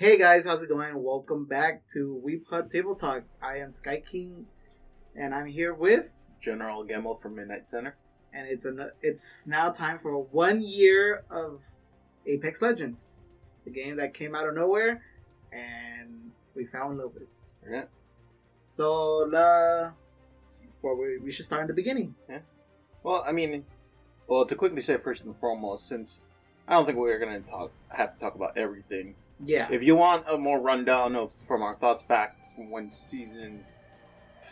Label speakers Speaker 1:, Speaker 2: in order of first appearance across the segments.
Speaker 1: Hey guys, how's it going? Welcome back to Weep Hut Table Talk. I am Sky King, and I'm here with,
Speaker 2: General Gemmel from Midnight Center.
Speaker 1: and it's now time for 1 year of Apex Legends, the game that came out of nowhere, and we fell in love with it.
Speaker 2: Yeah.
Speaker 1: So, we should start in the beginning.
Speaker 2: Well, to quickly say first and foremost, since I don't think we're going to have to talk about everything.
Speaker 1: Yeah.
Speaker 2: If you want a more rundown from our thoughts back from when Season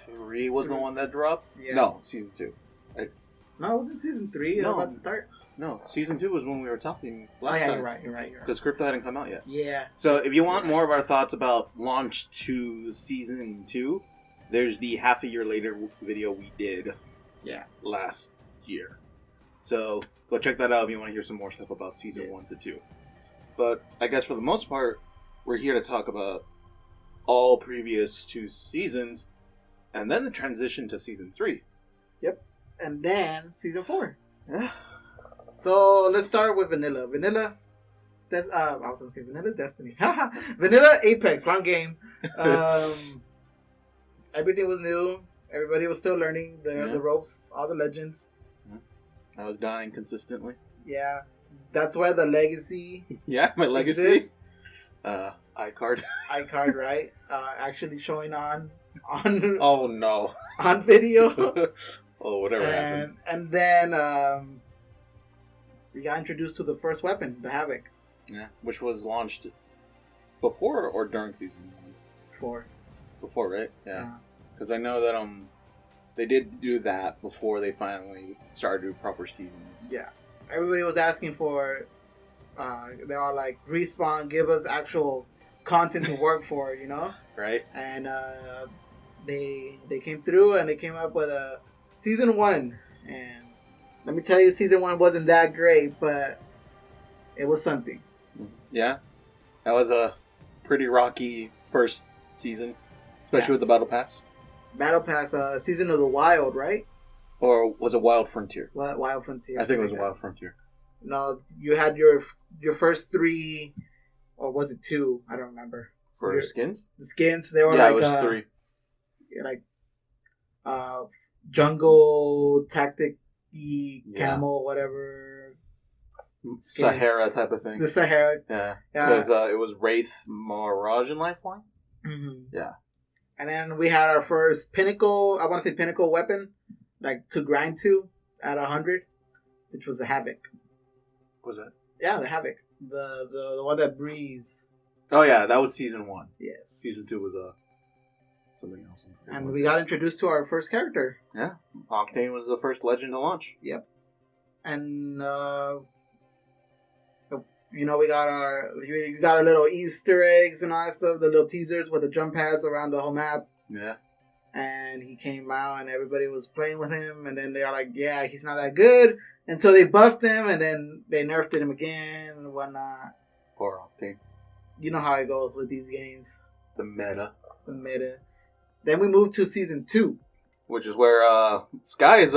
Speaker 2: 3 was the one that dropped?
Speaker 1: Yeah.
Speaker 2: No, Season 2.
Speaker 1: No, it wasn't Season 3.
Speaker 2: No.
Speaker 1: About to start.
Speaker 2: No, Season 2 was when we were talking last
Speaker 1: yeah,
Speaker 2: time.
Speaker 1: You're right.
Speaker 2: Because Crypto hadn't come out yet.
Speaker 1: Yeah.
Speaker 2: So if you want more of our thoughts about launch to Season 2, there's the half a year later video we did last year. So go check that out if you want to hear some more stuff about Season 1 to 2. But I guess for the most part, we're here to talk about all previous 2 seasons and then the transition to Season 3.
Speaker 1: Yep. And then Season 4.
Speaker 2: Yeah.
Speaker 1: So let's start with Vanilla. I was gonna say Vanilla Destiny. Vanilla Apex, wrong game. Everything was new. Everybody was still learning the ropes, all the legends.
Speaker 2: I was dying consistently.
Speaker 1: Yeah, that's where the legacy.
Speaker 2: Yeah, my legacy.
Speaker 1: Exists.
Speaker 2: iCard.
Speaker 1: iCard, right? Actually showing on.
Speaker 2: Oh no.
Speaker 1: On video.
Speaker 2: Oh, whatever happens.
Speaker 1: And then we got introduced to the first weapon, the Havoc.
Speaker 2: Yeah, which was launched before or during Season 1? Before, right? Yeah. Because I know that they did do that before they finally started doing proper seasons.
Speaker 1: Yeah. Everybody was asking for, they are like, Respawn, give us actual content to work for, you know?
Speaker 2: Right.
Speaker 1: And they came through and they came up with a Season 1. And let me tell you, Season 1 wasn't that great, but it was something.
Speaker 2: Yeah. That was a pretty rocky first season, especially with the Battle Pass.
Speaker 1: Battle Pass, Season of the Wild, right?
Speaker 2: Or was it Wild Frontier?
Speaker 1: Wild Frontier.
Speaker 2: I think it was Wild Frontier.
Speaker 1: No, you had your first 3, or was it 2? I don't remember.
Speaker 2: For skins?
Speaker 1: The skins, they were
Speaker 2: it was 3.
Speaker 1: Like, jungle, tactic, camel, whatever. Skins.
Speaker 2: Sahara type of thing.
Speaker 1: The Sahara.
Speaker 2: Yeah. Because it was Wraith, Mirage, and Lifeline?
Speaker 1: Mm-hmm.
Speaker 2: Yeah.
Speaker 1: And then we had our first pinnacle, I want to say pinnacle weapon, like to grind to at 100, which was the Havoc.
Speaker 2: Was it?
Speaker 1: Yeah, the Havoc. The one that breathes.
Speaker 2: Oh yeah, that was Season 1.
Speaker 1: Yes.
Speaker 2: Season 2 was something else.
Speaker 1: And we got introduced to our first character.
Speaker 2: Yeah. Octane was the first legend to launch.
Speaker 1: Yep. And we got our little Easter eggs and all that stuff, the little teasers with the jump pads around the whole map.
Speaker 2: Yeah.
Speaker 1: And he came out and everybody was playing with him, and then they are like, yeah, he's not that good. Until they buffed him, and then they nerfed him again and whatnot.
Speaker 2: Poor Octane.
Speaker 1: You know how it goes with these games.
Speaker 2: The meta.
Speaker 1: Then we moved to Season 2.
Speaker 2: Which is where Sky's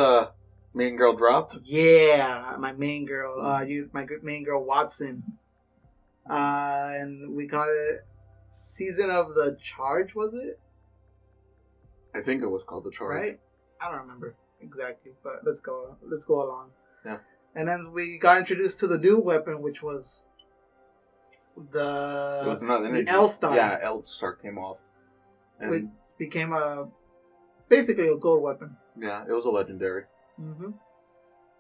Speaker 2: main girl dropped.
Speaker 1: Yeah, my main girl. My main girl, Watson. And we called it Season of the Charge, was it?
Speaker 2: I think it was called The Charge.
Speaker 1: Right? I don't remember exactly, but let's go along.
Speaker 2: Yeah.
Speaker 1: And then we got introduced to the new weapon, which was the L-Star.
Speaker 2: Yeah, L-Star came off. And
Speaker 1: it became basically a gold weapon.
Speaker 2: Yeah, it was a legendary.
Speaker 1: Mm-hmm.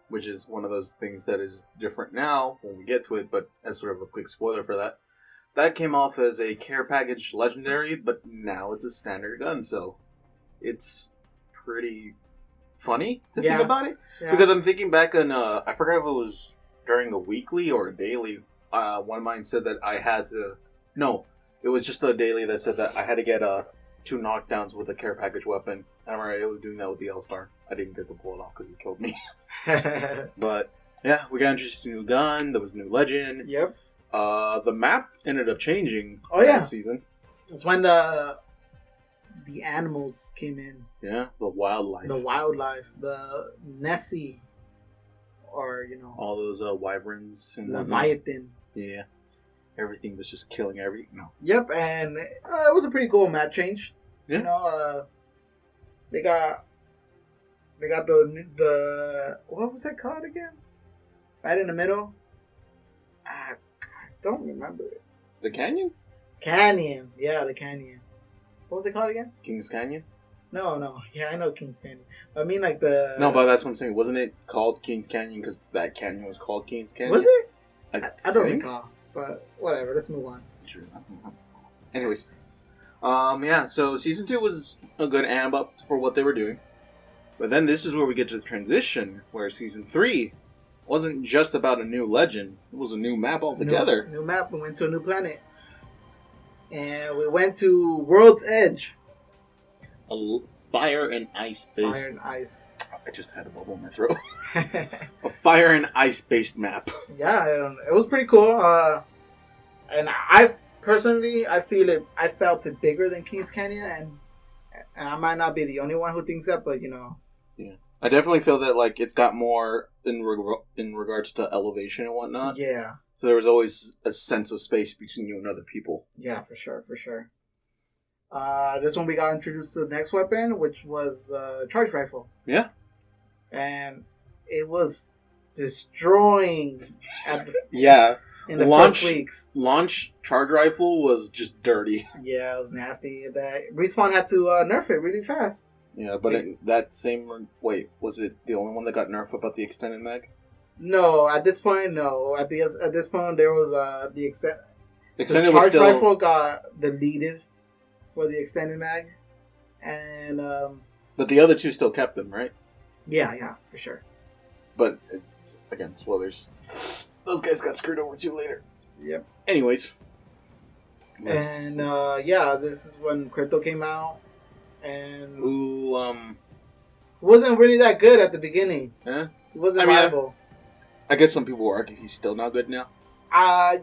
Speaker 2: Which is one of those things that is different now when we get to it, but as sort of a quick spoiler for that, that came off as a care package legendary, but now it's a standard gun, so it's pretty funny to think about it. Yeah. Because I'm thinking back on, I forgot if it was during a weekly or a daily, one of mine said that I had to, no, it was just a daily that said that I had to get 2 knockdowns with a care package weapon. I remember I was doing that with the L-Star. I didn't get to pull it off because it killed me. But, yeah, we got introduced to a new gun. There was a new legend.
Speaker 1: Yep.
Speaker 2: The map ended up changing
Speaker 1: that
Speaker 2: season.
Speaker 1: That's when the animals came in.
Speaker 2: Yeah, the wildlife.
Speaker 1: The Nessie. Or,
Speaker 2: all those wyverns and
Speaker 1: Leviathan.
Speaker 2: Yeah. everything was just killing everything. No.
Speaker 1: Yep, and it was a pretty cool map change.
Speaker 2: Yeah.
Speaker 1: You know, they got the what was that called again? Right in the middle. I don't remember it.
Speaker 2: The canyon?
Speaker 1: Canyon, yeah, the canyon. What was it called again?
Speaker 2: Kings Canyon?
Speaker 1: No, yeah, I know King's Canyon. I mean, like the
Speaker 2: No, but that's what I'm saying. Wasn't it called Kings Canyon because that canyon was called Kings Canyon?
Speaker 1: Was it?
Speaker 2: I
Speaker 1: don't
Speaker 2: think?
Speaker 1: recall, but whatever. Let's move on.
Speaker 2: True. Anyways, yeah. So season 2 was a good amp up for what they were doing, but then this is where we get to the transition, where season 3 wasn't just about a new legend; it was a new map altogether.
Speaker 1: New map. We went to a new planet, and we went to World's Edge.
Speaker 2: Fire and ice based.
Speaker 1: Fire and ice.
Speaker 2: I just had a bubble in my throat. A fire and ice based map.
Speaker 1: Yeah, it was pretty cool. And I personally, I felt it bigger than Kings Canyon, and I might not be the only one who thinks that, but you know.
Speaker 2: Yeah, I definitely feel that like it's got more in regards to elevation and whatnot.
Speaker 1: Yeah.
Speaker 2: So there was always a sense of space between you and other people.
Speaker 1: Yeah, for sure. This one we got introduced to the next weapon, which was charge rifle.
Speaker 2: Yeah.
Speaker 1: And it was destroying at the,
Speaker 2: yeah.
Speaker 1: in the first weeks.
Speaker 2: Launch charge rifle was just dirty.
Speaker 1: Yeah, it was nasty. That Respawn had to nerf it really fast.
Speaker 2: Yeah, but was it the only one that got nerfed about the extended mag?
Speaker 1: No, at this point, no. At this point, there was the extended
Speaker 2: was still
Speaker 1: rifle got deleted for the extended mag, and
Speaker 2: but the other two still kept them, right?
Speaker 1: Yeah, for sure.
Speaker 2: But again, spoilers. Those guys got screwed over too later.
Speaker 1: Yep.
Speaker 2: Anyways,
Speaker 1: and this is when Crypto came out, and wasn't really that good at the beginning.
Speaker 2: Yeah,
Speaker 1: it wasn't viable.
Speaker 2: I guess some people will argue he's still not good now.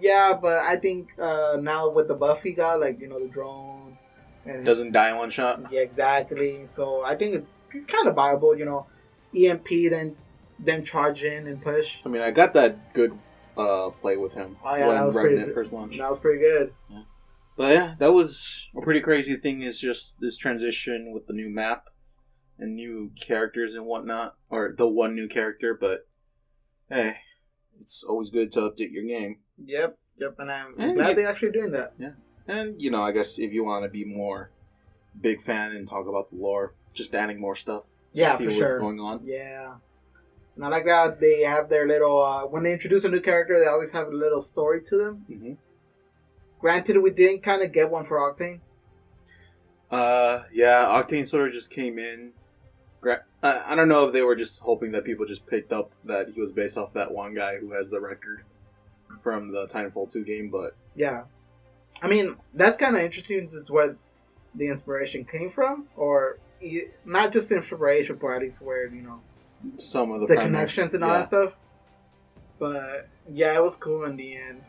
Speaker 1: Yeah, but I think now with the buff he got, like, you know, the drone, and
Speaker 2: doesn't die in one shot.
Speaker 1: Yeah, exactly. So I think it's kind of viable, you know. EMP, then charge in and push.
Speaker 2: I mean, I got that good play with him
Speaker 1: when
Speaker 2: Revenant first launched.
Speaker 1: That was pretty good.
Speaker 2: Yeah. But yeah, that was a pretty crazy thing. Is just this transition with the new map and new characters and whatnot, or the one new character. But hey, it's always good to update your game.
Speaker 1: Yep, and I'm glad they're actually doing that.
Speaker 2: Yeah, and you know, I guess if you want to be more big fan and talk about the lore, just adding more stuff.
Speaker 1: Yeah,
Speaker 2: see
Speaker 1: for
Speaker 2: what's
Speaker 1: sure.
Speaker 2: going on.
Speaker 1: Yeah. And I like that they have their little... when they introduce a new character, they always have a little story to them.
Speaker 2: Mm-hmm.
Speaker 1: Granted, we didn't kind of get one for Octane.
Speaker 2: Yeah, Octane sort of just came in. I don't know if they were just hoping that people just picked up that he was based off that one guy who has the record from the Titanfall 2 game, but...
Speaker 1: Yeah. I mean, that's kind of interesting, just where the inspiration came from, or... Not just inspiration, but at least where, you know,
Speaker 2: some of the
Speaker 1: connections and all that stuff. But yeah, it was cool in the end.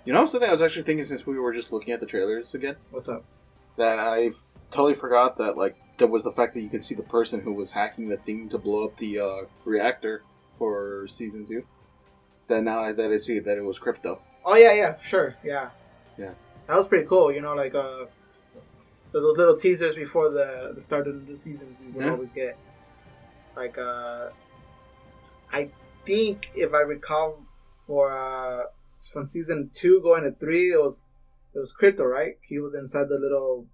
Speaker 2: You know something I was actually thinking since we were just looking at the trailers again?
Speaker 1: What's up?
Speaker 2: That I totally forgot that, like, there was the fact that you could see the person who was hacking the thing to blow up the reactor for Season 2. That now that I see that it was Crypto.
Speaker 1: Oh, yeah, sure, yeah.
Speaker 2: Yeah.
Speaker 1: That was pretty cool, you know, like, those little teasers before the start of the season we would always get. Like, I think if I recall from season 2 going to 3, it was Crypto, right? He was inside the little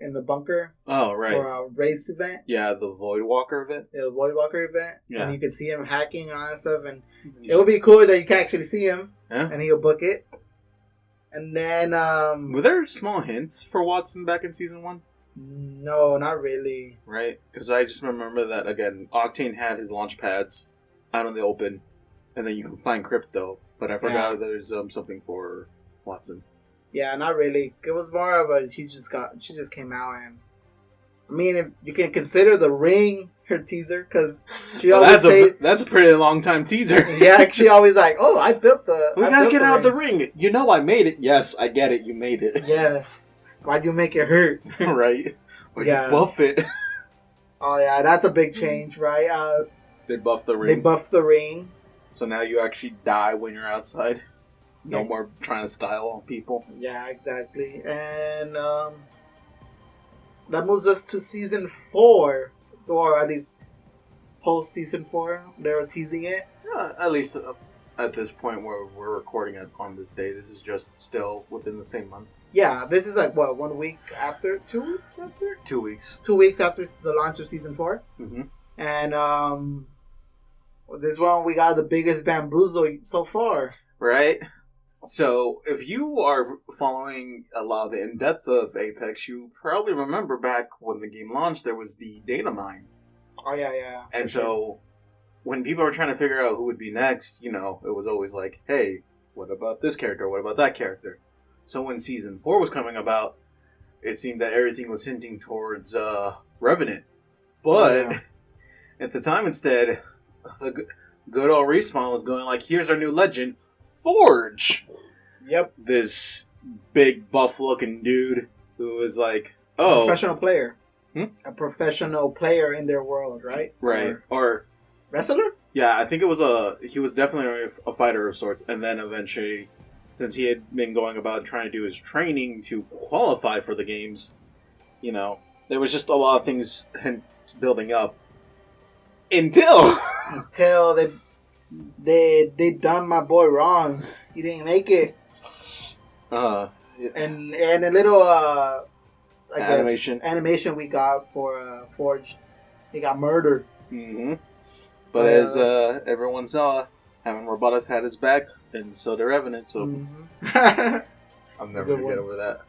Speaker 1: in the bunker.
Speaker 2: Oh, right.
Speaker 1: For a race event.
Speaker 2: Yeah, the Void Walker event.
Speaker 1: Yeah, the Void Walker event.
Speaker 2: Yeah.
Speaker 1: And you could see him hacking and all that stuff, and it would be cool that you can actually see him.
Speaker 2: Yeah.
Speaker 1: And he'll book it. And then,
Speaker 2: were there small hints for Wattson back in Season 1?
Speaker 1: No, not really.
Speaker 2: Right? Because I just remember that, again, Octane had his launch pads out in the open, and then you can find Crypto, but I forgot there's something for Wattson.
Speaker 1: Yeah, not really. It was more of a, she just came out, and, I mean, if you can consider the ring her teaser, because she always
Speaker 2: that's a pretty long time teaser.
Speaker 1: Yeah, she always like, oh, I built the...
Speaker 2: We gotta get out the ring. You know I made it. Yes, I get it. You made it.
Speaker 1: Yeah. Why'd you make it hurt?
Speaker 2: Right. Why'd you buff it?
Speaker 1: Oh, yeah, that's a big change, right?
Speaker 2: They buffed the ring.
Speaker 1: So now you actually die when you're outside.
Speaker 2: No more trying to style on people.
Speaker 1: Yeah, exactly. And that moves us to season 4, or at least post season 4. They're teasing it.
Speaker 2: At least at this point where we're recording it on this day, this is just still within the same month.
Speaker 1: Yeah, this is like what, 1 week after, 2 weeks after,
Speaker 2: 2 weeks.
Speaker 1: 2 weeks after the launch of season 4.
Speaker 2: Mm-hmm.
Speaker 1: And this one we got the biggest bamboozle so far.
Speaker 2: Right. So, if you are following a lot of the in-depth of Apex, you probably remember back when the game launched, there was the data mine.
Speaker 1: Oh, yeah.
Speaker 2: And so, when people were trying to figure out who would be next, it was always like, hey, what about this character? What about that character? So, when Season 4 was coming about, it seemed that everything was hinting towards Revenant. But, at the time instead, the good old Respawn was going like, here's our new legend, Forge.
Speaker 1: Yep.
Speaker 2: This big buff-looking dude who was like, oh,
Speaker 1: professional player. A professional player in their world, right?
Speaker 2: Right. Or
Speaker 1: wrestler?
Speaker 2: Yeah, I think it was he was definitely a fighter of sorts, and then eventually, since he had been going about trying to do his training to qualify for the games, there was just a lot of things building up until
Speaker 1: they done my boy wrong. He didn't make it. And a little animation we got for Forge. He got murdered.
Speaker 2: Mm-hmm. But as everyone saw, Hammond Robotics had its back, and so did Revenant. So I'm never gonna get over that.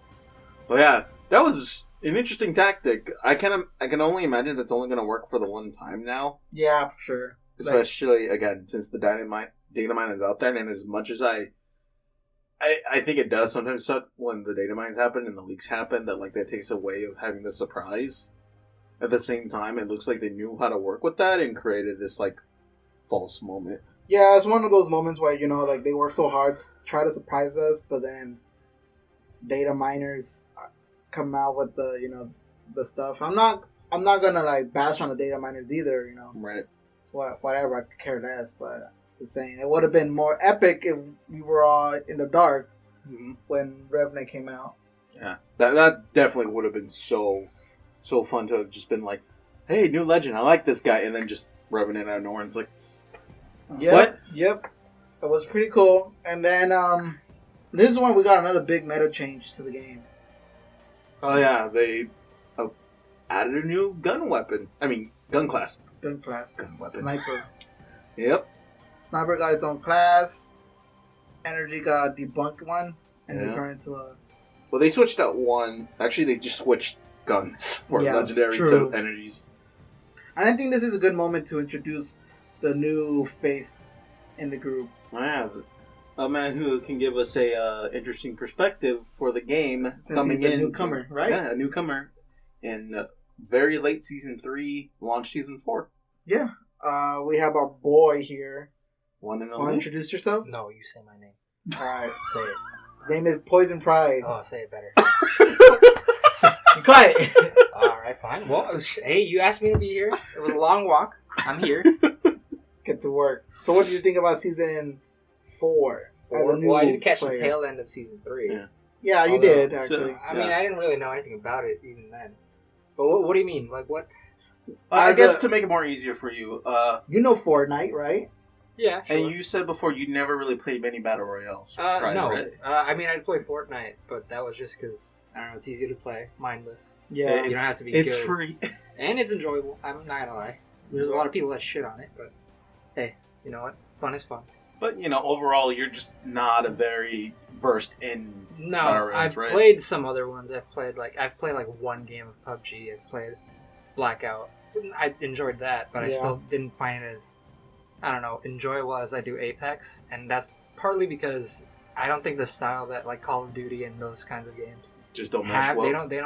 Speaker 2: But yeah, that was an interesting tactic. I can only imagine that's only gonna work for the one time now.
Speaker 1: Yeah, for sure.
Speaker 2: Especially again, since the data mine is out there, and as much as I think it does sometimes suck when the data mines happen and the leaks happen, that takes away of having the surprise. At the same time, it looks like they knew how to work with that and created this false moment.
Speaker 1: Yeah, it's one of those moments where they work so hard to try to surprise us, but then data miners come out with the stuff. I'm not gonna bash on the data miners either.
Speaker 2: Right.
Speaker 1: It's whatever. I could care less, but just saying it would have been more epic if we were all in the dark when Revenant came out.
Speaker 2: Yeah, that definitely would have been so fun to have just been like, hey, new legend, I like this guy, and then just Revenant out of nowhere, and it's like, what?
Speaker 1: Yep. It was pretty cool. And then this is when we got another big meta change to the game.
Speaker 2: Oh yeah, they added a new gun class.
Speaker 1: Gun class.
Speaker 2: Gun weapon.
Speaker 1: Sniper.
Speaker 2: Yep.
Speaker 1: Sniper got its own class. Energy got debunked one, and they turned into a...
Speaker 2: Well, they switched out one. Actually, they just switched guns for legendary to energies.
Speaker 1: And I think this is a good moment to introduce the new face in the group.
Speaker 2: Oh, yeah, a man who can give us a interesting perspective for the game.
Speaker 1: Since coming he's a newcomer, right?
Speaker 2: Yeah, a newcomer in very late season 3, launch season 4.
Speaker 1: Yeah, we have our boy here.
Speaker 2: One and only.
Speaker 1: Want to introduce yourself?
Speaker 3: No, you say my name.
Speaker 1: All right,
Speaker 3: say it.
Speaker 1: His name is Poison Pride.
Speaker 3: Oh, say it better.
Speaker 1: Be quiet.
Speaker 3: All right, fine. Well, hey, you asked me to be here. It was a long walk. I'm here.
Speaker 1: Get to work. So, what did you think about season 4?
Speaker 3: Well, I did catch the tail end of season 3.
Speaker 1: Yeah, you did actually.
Speaker 3: I mean, I didn't really know anything about it even then. But what do you mean? What?
Speaker 2: I guess to make it more easier for you,
Speaker 1: you know Fortnite, right?
Speaker 3: Yeah, sure.
Speaker 2: And you said before you never really played many battle royales. Right,
Speaker 3: no.
Speaker 2: Right?
Speaker 3: I mean, I'd play Fortnite, but that was just because I don't know. It's easy to play, mindless.
Speaker 1: Yeah,
Speaker 3: you don't have to be.
Speaker 2: It's
Speaker 3: good.
Speaker 2: free,
Speaker 3: and it's enjoyable. I'm not gonna lie. There's a lot of people that shit on it, but hey, you know what? Fun is fun.
Speaker 2: But overall, you're just not a very versed in.
Speaker 3: No,
Speaker 2: battle royales,
Speaker 3: I've
Speaker 2: right?
Speaker 3: played some other ones. I've played one game of PUBG. I've played Blackout. I enjoyed that, but I still didn't find it as, I don't know, enjoyable as I do Apex, and that's partly because I don't think the style that Call of Duty and those kinds of games
Speaker 2: just don't mesh well.
Speaker 3: They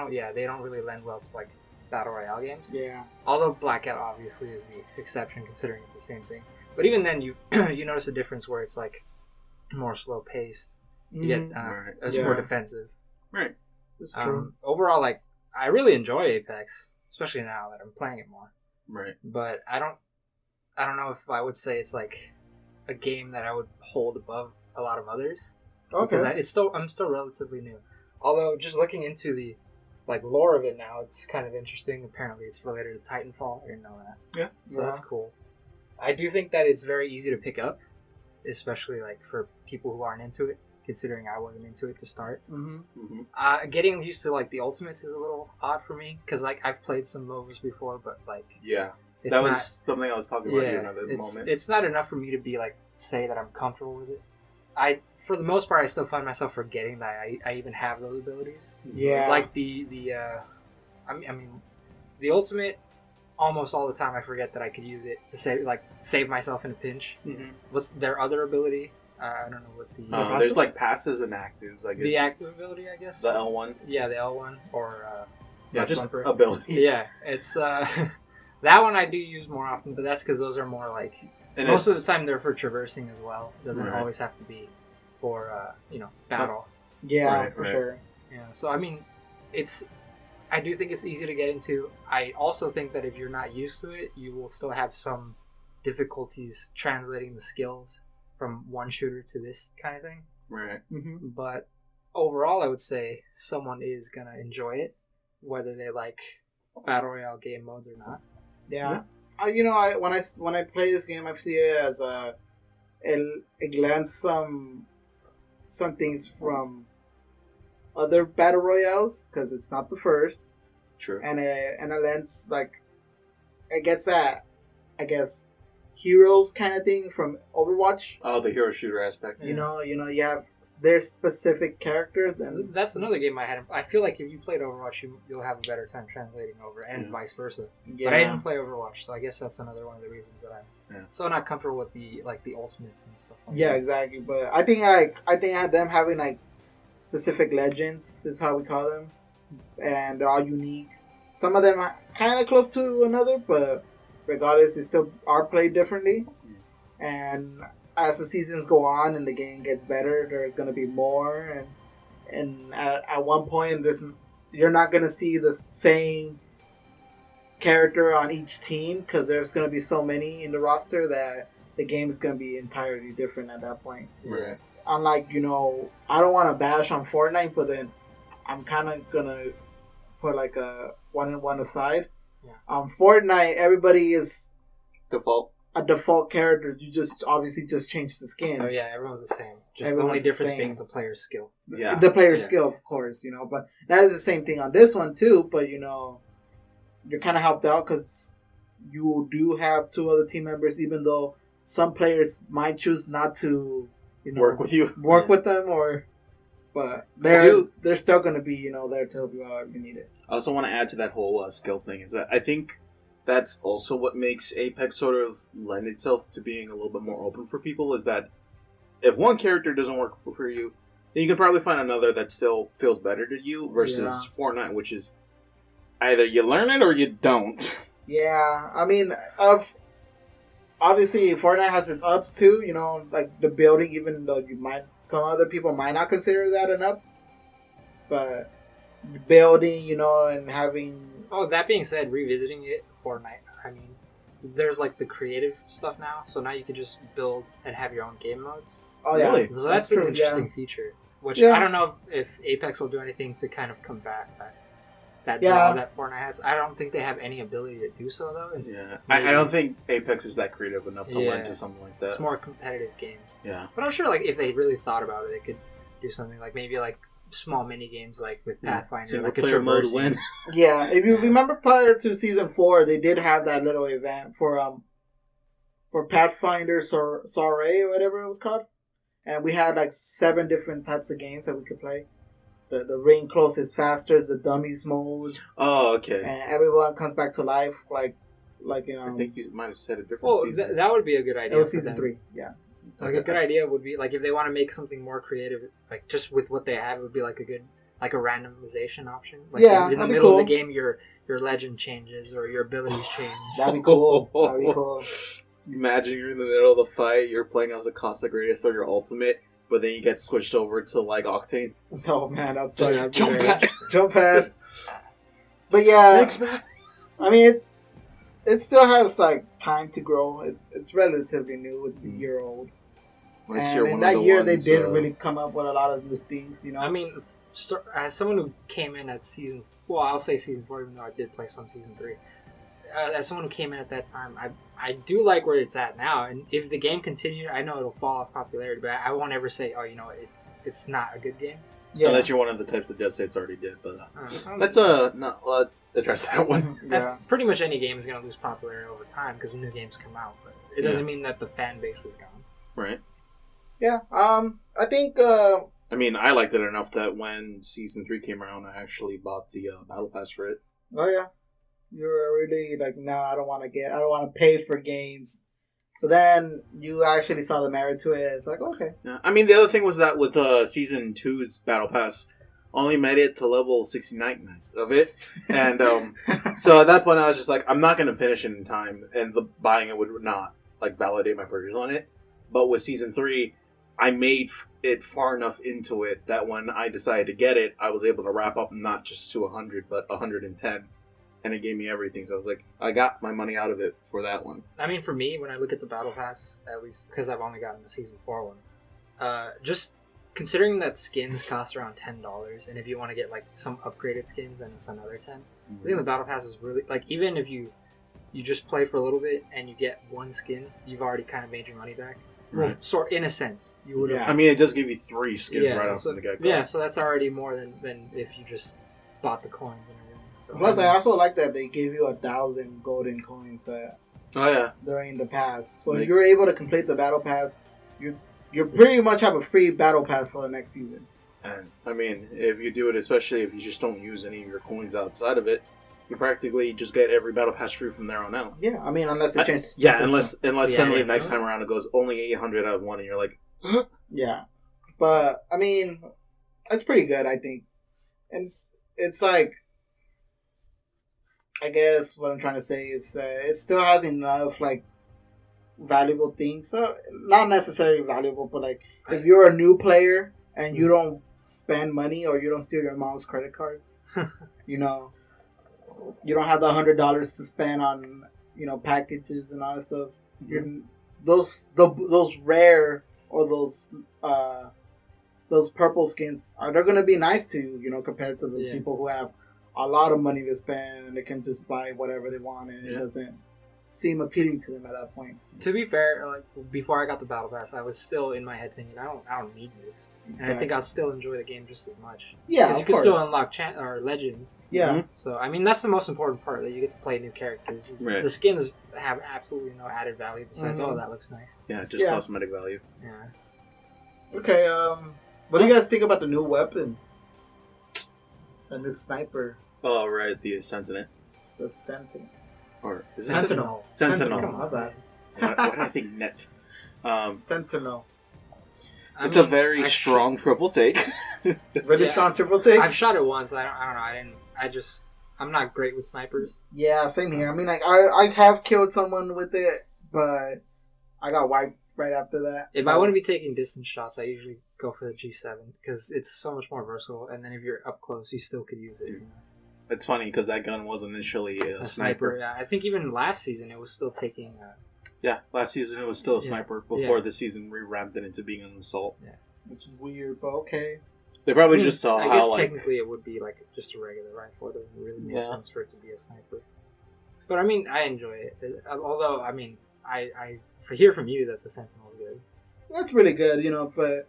Speaker 3: don't really lend well to battle royale games.
Speaker 1: Yeah.
Speaker 3: Although Blackout obviously is the exception, considering it's the same thing. But even then, you you notice a difference where it's more slow paced. You get it's more defensive.
Speaker 2: Right.
Speaker 1: That's true.
Speaker 3: Overall, I really enjoy Apex, especially now that I'm playing it more.
Speaker 2: Right.
Speaker 3: But I don't know if I would say it's a game that I would hold above a lot of others. because
Speaker 1: Okay.
Speaker 3: I'm still relatively new. Although just looking into the like lore of it now, it's kind of interesting. Apparently, it's related to Titanfall. I didn't know that.
Speaker 2: Yeah.
Speaker 3: So that's cool. I do think that it's very easy to pick up, especially like for people who aren't into it. Considering I wasn't into it to start, getting used to like the ultimates is a little odd for me because like I've played some MOBAs before, but like
Speaker 2: Yeah.
Speaker 3: it's
Speaker 2: That was
Speaker 3: not,
Speaker 2: something I was talking about here another moment.
Speaker 3: It's not enough for me to be like say that I'm comfortable with it. For the most part, I still find myself forgetting that I even have those abilities.
Speaker 1: Yeah.
Speaker 3: Like I mean, the ultimate. Almost all the time, I forget that I could use it to save myself in a pinch. What's their other ability? I don't know what the.
Speaker 2: There's like passives and actives. I guess
Speaker 3: the active ability, I guess.
Speaker 2: The L1.
Speaker 3: Yeah, the L1 or.
Speaker 2: Yeah, just
Speaker 3: bumper.
Speaker 2: ability.
Speaker 3: Yeah, it's that one I do use more often, but that's because those are more like
Speaker 2: And
Speaker 3: most of the time they're for traversing as well. It doesn't
Speaker 2: Right.
Speaker 3: always have to be for battle.
Speaker 1: Yeah,
Speaker 2: Right,
Speaker 1: for
Speaker 2: right.
Speaker 1: sure.
Speaker 3: Yeah, so I mean, I do think it's easy to get into. I also think that if you're not used to it, you will still have some difficulties translating the skills from one shooter to this kind of thing.
Speaker 2: Right.
Speaker 3: But overall, I would say someone is gonna enjoy it, whether they like battle royale game modes or not.
Speaker 1: Yeah. When I play this game, I see it as it lends some things from other battle royales because it's not the first,
Speaker 2: True.
Speaker 1: and it lends like it gets that I guess heroes kind of thing from Overwatch.
Speaker 2: Oh, the hero shooter aspect.
Speaker 1: You know, you have their specific characters, and
Speaker 3: That's another game I had. I feel like if you played Overwatch, you'll have a better time translating over, and vice versa.
Speaker 1: yeah,
Speaker 3: But I didn't play Overwatch, so I guess that's another one of the reasons that I'm
Speaker 2: Yeah.
Speaker 3: so not comfortable with the ultimates and stuff. Like
Speaker 1: yeah,
Speaker 3: that.
Speaker 1: exactly. But I think them having like specific legends is how we call them, and they're all unique. Some of them are kind of close to another, but regardless, they still are played differently. And as the seasons go on and the game gets better, there's going to be more. And at one point, you're not going to see the same character on each team because there's going to be so many in the roster that the game is going to be entirely different at that point.
Speaker 2: Right.
Speaker 1: Unlike, I don't want to bash on Fortnite, but then I'm kind of going to put like a one aside.
Speaker 3: Yeah.
Speaker 1: Fortnite, everybody is
Speaker 2: Default.
Speaker 1: a default character. You just obviously just change the skin.
Speaker 3: Oh yeah, everyone's the same. Just the
Speaker 1: Everyone's
Speaker 3: only
Speaker 1: the
Speaker 3: difference
Speaker 1: same.
Speaker 3: being the player's skill.
Speaker 2: Yeah.
Speaker 1: The player's
Speaker 2: Yeah.
Speaker 1: skill, of course, but that is the same thing on this one too. But you're kind of helped out because you do have two other team members, even though some players might choose not to,
Speaker 2: Work with you.
Speaker 1: work with them, but they're still going to be there to help you out if you need it.
Speaker 2: I also want to add to that whole skill thing is that I think that's also what makes Apex sort of lend itself to being a little bit more open for people is that if one character doesn't work for you, then you can probably find another that still feels better to you versus
Speaker 1: Yeah.
Speaker 2: Fortnite, which is either you learn it or you don't.
Speaker 1: Yeah, I mean, obviously Fortnite has its ups too. Like the building, even though some other people might not consider that an up, but building, and having.
Speaker 3: Oh, that being said, revisiting it, Fortnite, I mean, there's like the creative stuff now, so now you can just build and have your own game modes.
Speaker 1: Oh yeah,
Speaker 2: Really?
Speaker 3: So that's an
Speaker 1: true,
Speaker 3: interesting feature. Which
Speaker 1: Yeah.
Speaker 3: I don't know if Apex will do anything to kind of combat that
Speaker 1: Yeah.
Speaker 3: draw that Fortnite has. I don't think they have any ability to do so though. It's
Speaker 2: Yeah, I don't think Apex is that creative enough to
Speaker 3: Yeah.
Speaker 2: lend to something like that.
Speaker 3: it's more a competitive game.
Speaker 2: Yeah,
Speaker 3: But I'm sure like if they really thought about it, they could do something like maybe like small mini games like with Pathfinder,
Speaker 2: single
Speaker 3: like a
Speaker 2: player mode
Speaker 3: traversing.
Speaker 2: win.
Speaker 1: Yeah, if you
Speaker 3: Yeah.
Speaker 1: remember prior to season 4, they did have that little event for Pathfinder Soiree or whatever it was called, and we had like 7 different types of games that we could play. The ring closest faster is the dummies mode,
Speaker 2: Oh, okay.
Speaker 1: and everyone comes back to life like
Speaker 2: I think you might have said a different
Speaker 3: Well,
Speaker 2: season.
Speaker 3: that would be a good idea.
Speaker 1: it was
Speaker 3: for
Speaker 1: season
Speaker 3: them.
Speaker 1: 3. Yeah,
Speaker 3: Like a good idea would be like if they want to make something more creative, like just with what they have, it would be like a good like a randomization option. Like
Speaker 1: Yeah,
Speaker 3: in the
Speaker 1: that'd be
Speaker 3: middle of the
Speaker 1: cool.
Speaker 3: game, your legend changes or your abilities change.
Speaker 1: that'd be cool. That'd be cool.
Speaker 2: Imagine you're in the middle of the fight, you're playing as a Caustic Radiator, your ultimate, but then you get switched over to like Octane.
Speaker 1: Oh man, that's
Speaker 3: Just
Speaker 1: like
Speaker 2: jump
Speaker 3: very
Speaker 2: pad.
Speaker 1: jump pad. But yeah,
Speaker 2: Thanks, man.
Speaker 1: I mean it still has like time to grow. It's relatively new. It's a year old. And in that year, they did really come up with a lot of new things. You know,
Speaker 3: I mean, as someone who came in at I'll say season 4, even though I did play some season 3. As someone who came in at that time, I do like where it's at now. And if the game continued, I know it'll fall off popularity, but I won't ever say, oh, it's not a good game.
Speaker 2: Yeah. Unless you're one of the types that just say it's already dead. But let's address that one.
Speaker 3: That's pretty much any game is going to lose popularity over time because new games come out. But it doesn't mean that the fan base is gone.
Speaker 2: Right.
Speaker 1: Yeah. I think.
Speaker 2: I mean, I liked it enough that when season 3 came around, I actually bought the battle pass for it.
Speaker 1: Oh yeah. You're really like, no, I don't want to pay for games. But then you actually saw the merit to it. It's like, okay.
Speaker 2: Yeah. I mean, the other thing was that with season 2's battle pass, only made it to level 69 of it. And so at that point, I was just like, I'm not going to finish it in time. And buying it would not like validate my purchase on it. But with season 3, I made it far enough into it that when I decided to get it, I was able to wrap up not just to 100, but 110. And it gave me everything. So I was like, I got my money out of it for that one.
Speaker 3: I mean, for me, when I look at the Battle Pass, at least because I've only gotten the Season 4 one, just considering that skins cost around $10, and if you want to get like some upgraded skins, then it's another $10. Mm-hmm. I think the Battle Pass is really, like, even if you just play for a little bit and you get one skin, you've already kind of made your money back.
Speaker 2: Right.
Speaker 3: Well, sort in a sense, you would have.
Speaker 2: Yeah. I mean, it does give you 3 skins right off from the get-go.
Speaker 3: Yeah, so that's already more than if you just bought the coins and everything. So,
Speaker 1: plus, I also like that they gave you 1,000 golden coins during the pass. So if you're able to complete the battle pass, you pretty much have a free battle pass for the next season.
Speaker 2: And I mean, if you do it, especially if you just don't use any of your coins outside of it, you practically just get every battle pass free from there on out.
Speaker 1: Yeah, I mean, unless they change.
Speaker 2: Unless suddenly next time around it goes only 800 out of 1, and you're like, huh?
Speaker 1: Yeah, but I mean, it's pretty good, I think. And it's like, I guess what I'm trying to say is it still has enough like valuable things. So not necessarily valuable, but like if you're a new player and you don't spend money or you don't steal your mom's credit card, you know, you don't have the $100 to spend on packages and all that stuff. Mm-hmm. Those rare or those purple skins they're gonna be nice to you, compared to the people who have a lot of money to spend and they can just buy whatever they want and it doesn't seem appealing to them at that point.
Speaker 3: To be fair, like before I got the battle pass, I was still in my head thinking I don't need this, and I think I'll still enjoy the game just as much.
Speaker 1: Yeah,
Speaker 3: because you can still unlock or legends.
Speaker 1: Yeah.
Speaker 2: Mm-hmm.
Speaker 3: So I mean that's the most important part, that you get to play new characters. Right. The skins have absolutely no added value besides that looks nice.
Speaker 2: Yeah, just cosmetic value.
Speaker 3: Yeah.
Speaker 1: Okay. What do you guys think about the new weapon? The new sniper.
Speaker 2: Oh, right, the Sentinel.
Speaker 1: The Sentinel.
Speaker 2: Or is it
Speaker 1: Sentinel?
Speaker 2: Sentinel.
Speaker 1: Come on, bad.
Speaker 2: Why did I think net?
Speaker 1: Sentinel.
Speaker 2: It's a very strong triple take.
Speaker 1: Really strong triple take?
Speaker 3: I've shot it once. I don't know. I'm not great with snipers.
Speaker 1: Yeah, same here. I mean, like, I have killed someone with it, but I got wiped right after that.
Speaker 3: If I want to be taking distance shots, I usually go for the G7 because it's so much more versatile, and then if you're up close, you still could use it.
Speaker 2: It's funny because that gun was initially a sniper.
Speaker 3: Yeah, I think even last season it was still taking.
Speaker 2: Last season it was still a sniper before the season re-ramped it into being an assault.
Speaker 3: Yeah,
Speaker 1: which is weird, but okay.
Speaker 2: They probably just saw
Speaker 3: I
Speaker 2: how
Speaker 3: guess technically it would be like just a regular rifle. It doesn't really make sense for it to be a sniper. But I mean, I enjoy it. Although I mean, I hear from you that the Sentinel's good.
Speaker 1: That's really good, but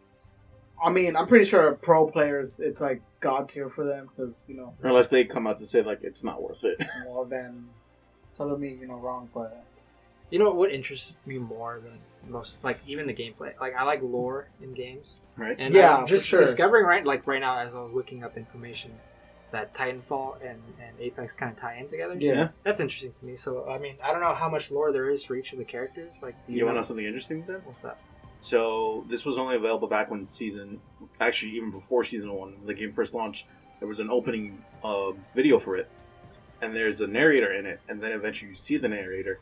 Speaker 1: I mean, I'm pretty sure pro players, it's like god tier for them because
Speaker 2: unless they come out to say like it's not worth it.
Speaker 1: Well, then telling me wrong, but
Speaker 3: what interests me more than most, like even the gameplay. Like I like lore in games,
Speaker 2: right?
Speaker 3: And just discovering right now as I was looking up information that Titanfall and Apex kind of tie in together.
Speaker 2: Yeah,
Speaker 3: that's interesting to me. So I mean, I don't know how much lore there is for each of the characters. Like, do you
Speaker 2: want to know something interesting then?
Speaker 3: What's that?
Speaker 2: So this was only available back when even before season 1, when the game first launched. There was an opening video for it, and there's a narrator in it, and then eventually you see the narrator.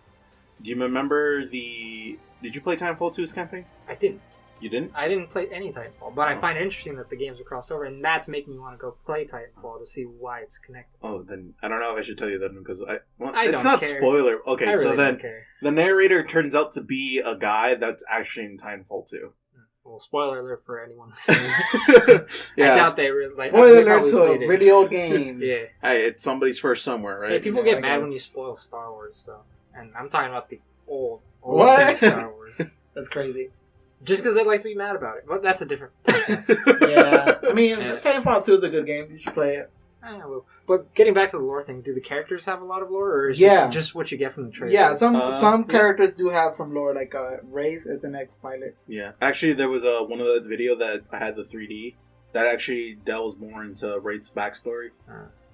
Speaker 2: Do you remember Did you play Titanfall 2's campaign?
Speaker 3: I didn't.
Speaker 2: You didn't?
Speaker 3: I didn't play any Titanfall, but I find it interesting that the games are crossed over, and that's making me want to go play Titanfall to see why it's connected.
Speaker 2: Oh, then I don't know if I should tell you that because
Speaker 3: it's
Speaker 2: not
Speaker 3: care.
Speaker 2: spoiler. Okay,
Speaker 3: I really
Speaker 2: so then
Speaker 3: don't care.
Speaker 2: The narrator turns out to be a guy that's actually in Titanfall 2.
Speaker 3: Well, spoiler alert for anyone listening.
Speaker 2: Yeah.
Speaker 3: I doubt they really like.
Speaker 1: Spoiler
Speaker 3: they probably
Speaker 1: alert to a
Speaker 3: played it.
Speaker 1: really old game.
Speaker 3: Yeah.
Speaker 2: Hey, it's somebody's first somewhere, right?
Speaker 3: Hey, people
Speaker 1: Yeah,
Speaker 3: get
Speaker 1: I
Speaker 3: mad
Speaker 1: guess.
Speaker 3: when you spoil Star Wars, though, and I'm talking about the old
Speaker 1: What?
Speaker 3: Star Wars.
Speaker 1: That's crazy.
Speaker 3: Just because they like to be mad about it. Well, that's a different podcast.
Speaker 1: Yeah. I mean,
Speaker 3: Yeah.
Speaker 1: Titanfall 2 is a good game. You should play it.
Speaker 3: Well, but getting back to the lore thing, do the characters have a lot of lore, or is
Speaker 1: Yeah.
Speaker 3: just what you get from the trailer?
Speaker 1: Yeah, some
Speaker 2: Yeah.
Speaker 1: characters do have some lore, like Wraith is an ex-pilot.
Speaker 2: Yeah. Actually, there was one of the video that I had the 3D that actually delves more into Wraith's backstory.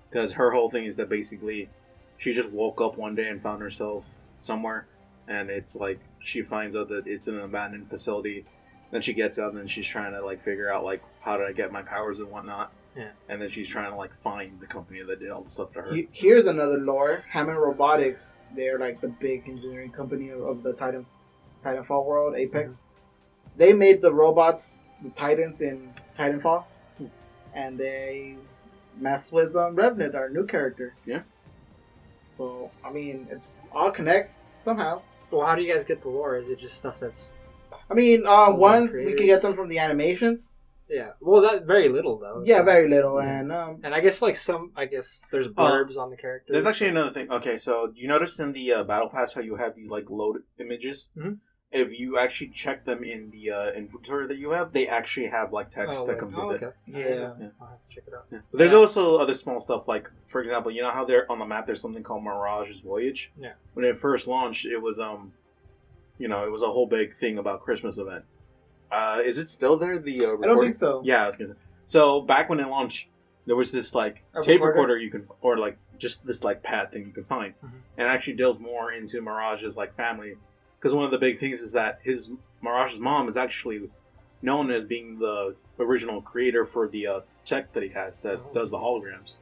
Speaker 2: Because her whole thing is that basically she just woke up one day and found herself somewhere. And it's like she finds out that it's in an abandoned facility. Then she gets out and then she's trying to like figure out like how did I get my powers and whatnot.
Speaker 3: Yeah.
Speaker 2: And then she's trying to like find the company that did all the stuff to her.
Speaker 1: Here's another lore. Hammond Robotics, they're like the big engineering company of the Titanfall world, Apex. They made the robots, the Titans in Titanfall. And they messed with Revenant, our new character.
Speaker 2: Yeah.
Speaker 1: So, I mean, it's all connects somehow.
Speaker 3: Well, how do you guys get the lore? Is it just stuff that's...
Speaker 1: I mean,
Speaker 3: From
Speaker 1: ones
Speaker 3: the
Speaker 1: we can
Speaker 3: creators?
Speaker 1: get them from the animations.
Speaker 3: Yeah. Well, that very little, though.
Speaker 1: Yeah,
Speaker 3: So-
Speaker 1: very little.
Speaker 3: Yeah.
Speaker 1: And
Speaker 3: And I guess, like, there's blurbs on the characters.
Speaker 2: There's actually another thing. Okay, so you notice in the Battle Pass how you have these like load images?
Speaker 3: Mhm.
Speaker 2: If you actually check them in the inventory that you have, they actually have like text that comes with it.
Speaker 3: okay.
Speaker 1: Yeah.
Speaker 3: I'll have to check it out.
Speaker 2: Yeah. But there's
Speaker 3: Yeah.
Speaker 2: also other small stuff like, for example, you know how there on the map there's something called Mirage's Voyage.
Speaker 3: Yeah.
Speaker 2: When it first launched, it was it was a whole big thing about Christmas event. Is it still there? The recording?
Speaker 1: I don't think so.
Speaker 2: Yeah, I was gonna say. So back when it launched, there was this like
Speaker 1: A
Speaker 2: tape
Speaker 1: recorder?
Speaker 2: recorder you can, or like just this like pad thing you can find,
Speaker 3: Mhm.
Speaker 2: and it actually delves more into Mirage's like family, because one of the big things is that Mirage's mom is actually known as being the original creator for the tech that he has that
Speaker 3: Oh.
Speaker 2: does the holograms.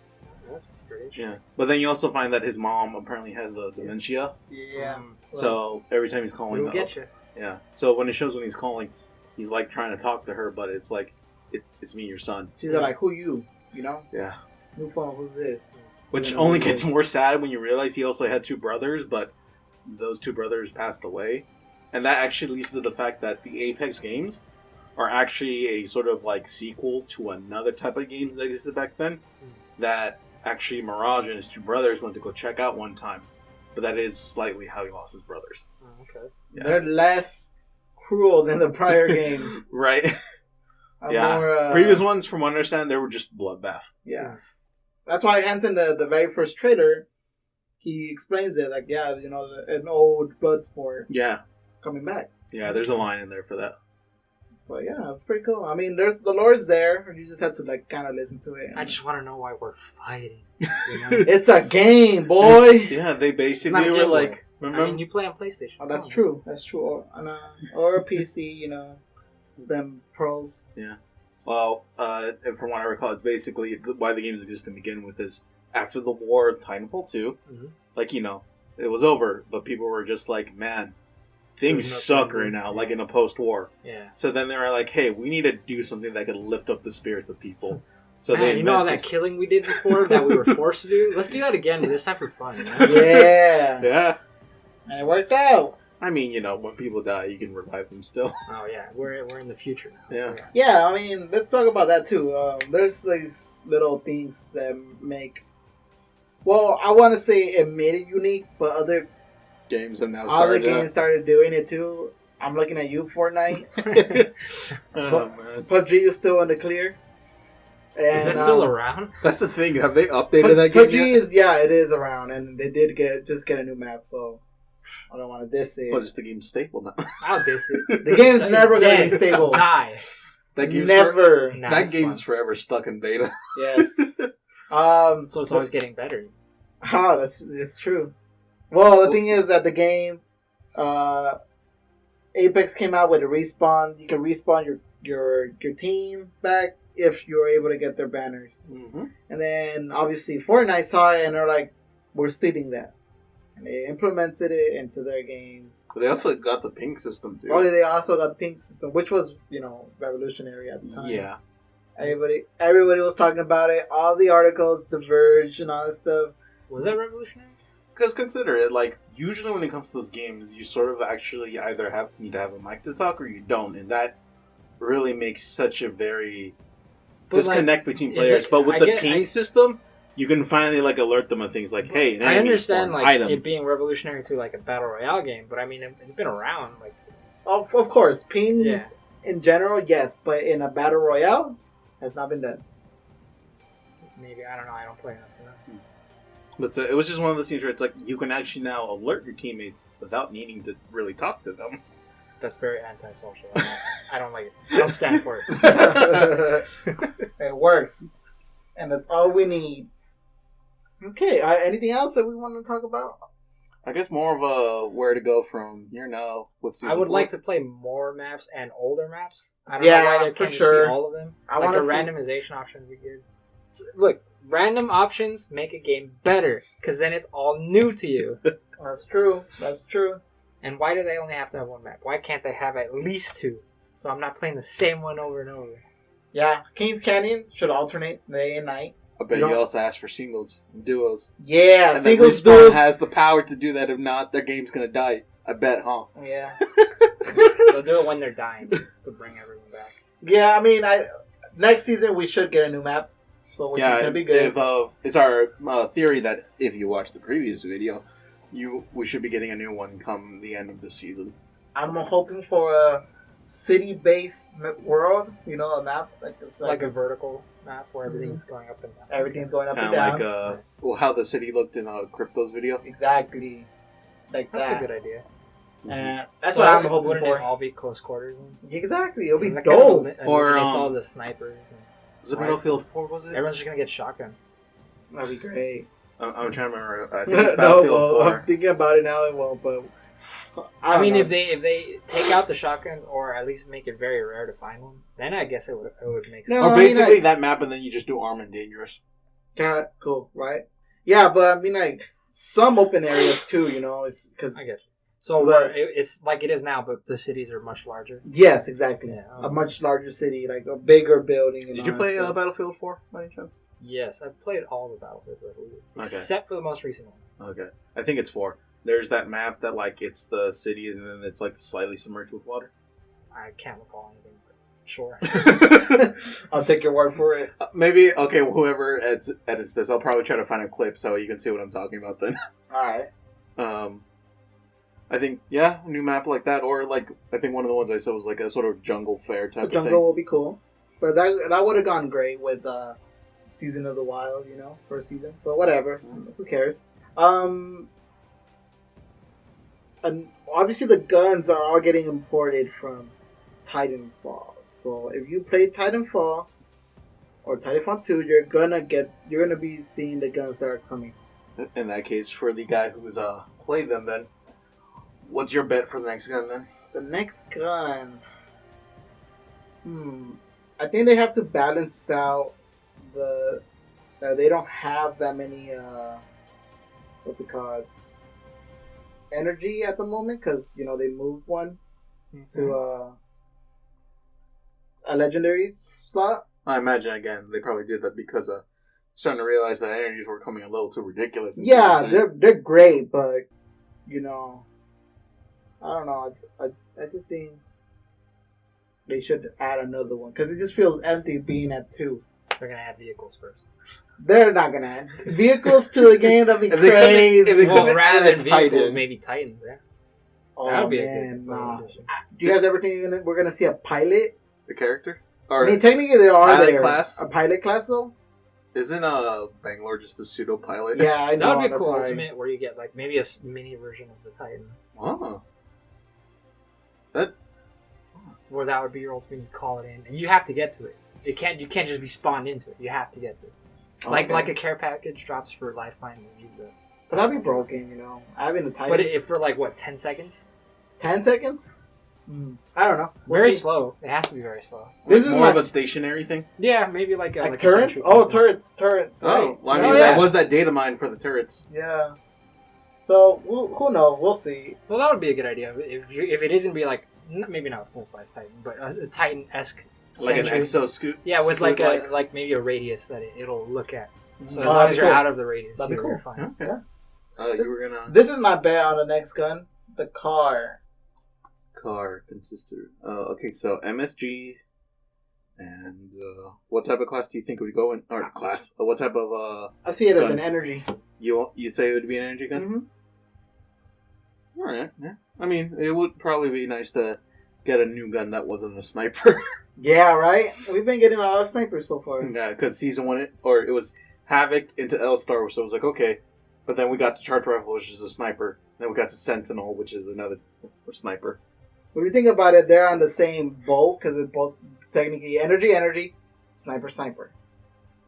Speaker 3: That's pretty interesting.
Speaker 2: Yeah, but then you also find that his mom apparently has a dementia,
Speaker 1: Yeah.
Speaker 2: so every time he's calling,
Speaker 3: We'll get you.
Speaker 2: yeah. So when it shows when he's calling, he's like trying to talk to her, but it's like it's me, your son.
Speaker 1: She's like, who you? You know?
Speaker 2: Yeah.
Speaker 1: New phone, who's this?
Speaker 2: Which
Speaker 1: Yeah,
Speaker 2: only
Speaker 1: it
Speaker 2: gets
Speaker 1: is.
Speaker 2: more sad when you realize he also had two brothers, but those two brothers passed away. And that actually leads to the fact that the Apex games are actually a sort of like sequel to another type of games that existed back then. That actually Mirage and his two brothers went to go check out one time. But that is slightly how he lost his brothers.
Speaker 3: Oh, okay.
Speaker 2: Yeah.
Speaker 1: They're less cruel than the prior games.
Speaker 2: Right?
Speaker 1: Are
Speaker 2: Yeah.
Speaker 1: More,
Speaker 2: Previous ones, from what I understand, they were just bloodbath.
Speaker 1: Yeah. That's why Hansen, the very first trailer, he explains it. Like, yeah, you know, an old blood sport
Speaker 2: Yeah.
Speaker 1: coming back.
Speaker 2: Yeah, there's a line in there for that.
Speaker 1: But yeah, it's pretty cool. I mean, the lore's there. You just have to, like, kind of listen to it.
Speaker 3: I just want to know why we're fighting. You know?
Speaker 1: It's a game, boy!
Speaker 2: Yeah, they
Speaker 3: It's
Speaker 2: basically
Speaker 3: not a
Speaker 2: were
Speaker 3: Game Boy.
Speaker 2: like, remember?
Speaker 3: I mean, you play on PlayStation.
Speaker 1: Oh, that's
Speaker 3: Come on.
Speaker 1: true. That's true. Or a PC, you know, them pros.
Speaker 2: Well, from what I recall, it's basically why the games exist to begin with is after the war of Titanfall 2,
Speaker 3: Mhm.
Speaker 2: like, it was over, but people were just like, man, things
Speaker 3: There's
Speaker 2: suck
Speaker 3: nothing-
Speaker 2: right now, like in a post-war.
Speaker 3: Yeah.
Speaker 2: So then they were like, hey, we need to do something that could lift up the spirits of people. So
Speaker 3: Man,
Speaker 2: they
Speaker 3: you know all
Speaker 2: invented...
Speaker 3: that killing we did before that we were forced to do? Let's do that again, but this time for fun. You know?
Speaker 1: Yeah.
Speaker 2: Yeah.
Speaker 1: And it worked out.
Speaker 2: I mean, when people die, you can revive them still.
Speaker 3: Oh yeah, we're in the future now.
Speaker 2: Yeah.
Speaker 1: Yeah, I mean, let's talk about that too. There's these little things that make. Well, I want to say it made it unique, but other
Speaker 2: Games have now
Speaker 1: other
Speaker 2: started.
Speaker 1: games started doing it too. I'm looking at you, Fortnite.
Speaker 2: Oh, man.
Speaker 1: PUBG is still in the clear.
Speaker 3: Is that still around?
Speaker 2: That's the thing. Have they updated that game
Speaker 1: PUBG
Speaker 2: yet?
Speaker 1: it is around, and they did get a new map. So I don't want to diss it.
Speaker 2: But is the game stable now?
Speaker 3: I'll diss it.
Speaker 1: The game's
Speaker 3: It's
Speaker 1: never gonna be
Speaker 3: dead.
Speaker 1: stable.
Speaker 3: Die.
Speaker 2: That game's
Speaker 1: Never.
Speaker 3: Nah,
Speaker 2: that
Speaker 3: it's
Speaker 2: game's
Speaker 3: fun.
Speaker 2: forever stuck in beta.
Speaker 1: Yes.
Speaker 3: So it's always getting better.
Speaker 1: Oh, it's true. Well, the thing is that the game, Apex came out with a respawn. You can respawn your team back if you're able to get their banners.
Speaker 2: Mm-hmm.
Speaker 1: And then obviously Fortnite saw it and they're like, "We're stealing that," and they implemented it into their games.
Speaker 2: But they also got the ping system too.
Speaker 1: Oh, they also got the pink system, which was revolutionary at the time.
Speaker 2: Yeah.
Speaker 1: Everybody was talking about it. All the articles, The Verge, and all that stuff.
Speaker 3: Was that revolutionary?
Speaker 2: Because consider it, like, usually when it comes to those games, you sort of actually either need to have a mic to talk or you don't. And that really makes such a very
Speaker 3: But,
Speaker 2: disconnect between players. But with the ping system, you can finally like alert them of things like, hey, an enemy
Speaker 3: I understand
Speaker 2: or an
Speaker 3: like
Speaker 2: item.
Speaker 3: it being revolutionary to like a battle royale game, but I mean it's been around like.
Speaker 1: Of course, pings in general, yes, but in a battle royale, has not been done.
Speaker 3: Maybe I don't know. I don't play enough to know.
Speaker 2: But it was just one of those things where it's like you can actually now alert your teammates without needing to really talk to them.
Speaker 3: That's very antisocial. I don't like it. I don't stand for it.
Speaker 1: It works, and that's all we need. Okay, anything else that we want to talk about?
Speaker 2: I guess more of a where to go from here now with season
Speaker 3: I would
Speaker 2: 4.
Speaker 3: like to play more maps and older maps. I don't know why there can't just be all of them.
Speaker 1: I
Speaker 3: like
Speaker 1: want
Speaker 3: a randomization option would be good. Look, random options make a game better because then it's all new to you.
Speaker 1: That's true. That's true.
Speaker 3: And why do they only have to have one map? Why can't they have at least 2? So I'm not playing the same one over and over.
Speaker 1: Yeah, Kings Canyon should alternate day and night.
Speaker 2: I bet you also ask for singles and duos.
Speaker 1: Yeah,
Speaker 2: and
Speaker 1: singles,
Speaker 2: duos has the power to do that. If not, their game's gonna die. I bet, huh?
Speaker 1: Yeah.
Speaker 3: They'll do it when they're dying to bring everyone back.
Speaker 1: Yeah, I mean, next season we should get a new map, so which is gonna be good.
Speaker 2: It's our theory that if you watch the previous video, we should be getting a new one come the end of the season.
Speaker 1: I'm hoping for a city-based world, a map
Speaker 3: like a vertical map where everything's going up and down.
Speaker 1: Everything's going up and
Speaker 2: down.
Speaker 1: Like
Speaker 2: how the city looked in Crypto's video.
Speaker 1: Exactly. Like
Speaker 3: that's a good idea.
Speaker 1: And that's what I'm hoping
Speaker 3: wouldn't
Speaker 1: for.
Speaker 3: it all be close quarters? Then?
Speaker 1: Exactly. It'll be dope.
Speaker 3: Or it's all the snipers. And
Speaker 2: was it Battlefield 4? Was it?
Speaker 3: Everyone's just gonna get shotguns.
Speaker 1: That'd be great.
Speaker 2: I'm trying to remember. I think it's Battlefield 4.
Speaker 1: I'm thinking about it now. It won't, but
Speaker 3: I mean, if they take out the shotguns or at least make it very rare to find one, then I guess it would make sense.
Speaker 2: No, or basically that map, and then you just do armed and dangerous.
Speaker 1: Yeah, cool, right? Yeah, but I mean, like some open areas too. It's because
Speaker 3: I get you. So it's like it is now, but the cities are much larger.
Speaker 1: Yes, exactly. Yeah, a much larger city, like a bigger building.
Speaker 2: Did you play Battlefield 4 by any chance?
Speaker 3: Yes, I played all the Battlefields, I believe, except for the most recent one.
Speaker 2: Okay, I think it's 4. There's that map that like it's the city and then it's like slightly submerged with water.
Speaker 3: I can't recall anything, but sure.
Speaker 1: I'll take your word for it.
Speaker 2: Maybe whoever edits this, I'll probably try to find a clip so you can see what I'm talking about then.
Speaker 1: All right.
Speaker 2: I think a new map like that, or like I think one of the ones I saw was like a sort of jungle fair type of thing.
Speaker 1: Jungle will be cool, but that would have gone great with Season of the Wild, first season. But whatever, who cares? And obviously the guns are all getting imported from Titanfall. So if you play Titanfall or Titanfall 2, you're gonna be seeing the guns that are coming.
Speaker 2: In that case, for the guy who's played them, then what's your bet for the next gun then?
Speaker 1: The next gun, I think they have to balance out they don't have that many what's it called? Energy at the moment because they moved one to a legendary slot.
Speaker 2: I imagine again they probably did that because starting to realize that energies were coming a little too ridiculous.
Speaker 1: Yeah, they're great, but I don't know. I just think they should add another one because it just feels empty being at 2.
Speaker 3: They're gonna add vehicles first.
Speaker 1: They're not gonna add vehicles to a game. That'd be crazy.
Speaker 3: Rather than vehicles, maybe Titans. Yeah, that would be a good addition.
Speaker 1: Do you guys ever think we're gonna see a pilot?
Speaker 2: The character?
Speaker 1: Or I mean, technically there are
Speaker 2: pilot class.
Speaker 1: A pilot class though.
Speaker 2: Isn't Bangalore just a pseudo pilot?
Speaker 1: Yeah, I know.
Speaker 3: That would be a cool ultimate where you get like maybe a mini version of the Titan.
Speaker 2: Oh.
Speaker 3: Where that would be your ultimate. You call it in, and you have to get to it. You can't just be spawned into it. You have to get to it. Okay. Like a care package drops for Lifeline.
Speaker 1: But that'd be broken, Having the Titan.
Speaker 3: But if for 10 seconds?
Speaker 1: 10 seconds? I don't know.
Speaker 3: Very slow. It has to be very slow.
Speaker 2: This is more of a stationary thing.
Speaker 3: Yeah, maybe like
Speaker 1: turrets. Turrets.
Speaker 2: Oh, well, I mean that was that data mine for the turrets.
Speaker 1: Yeah. So who knows? We'll see.
Speaker 3: Well, that would be a good idea if it is gonna be maybe not a full size Titan, but a Titan-esque.
Speaker 2: Like an exo-scoot?
Speaker 3: Yeah, with maybe a radius that it'll look at. So as long as you're out of the radius, you're fine.
Speaker 2: Okay. You were gonna...
Speaker 1: This is my bet on the next gun. The car.
Speaker 2: Car consistor. Okay, so MSG, And what type of class do you think would go in? Or class? What type of
Speaker 1: I see it as
Speaker 2: gun?
Speaker 1: an energy.
Speaker 2: You'd say it would be an energy gun?
Speaker 1: Mm-hmm.
Speaker 2: All right. Yeah. I mean, it would probably be nice to get a new gun that wasn't a sniper.
Speaker 1: Yeah, right? We've been getting a lot of snipers so far.
Speaker 2: Yeah, because season 1, it was Havoc into L-Star, so it was like, okay. But then we got to Charge Rifle, which is a sniper. Then we got to Sentinel, which is another sniper.
Speaker 1: When you think about it, they're on the same boat because it's both technically energy, sniper.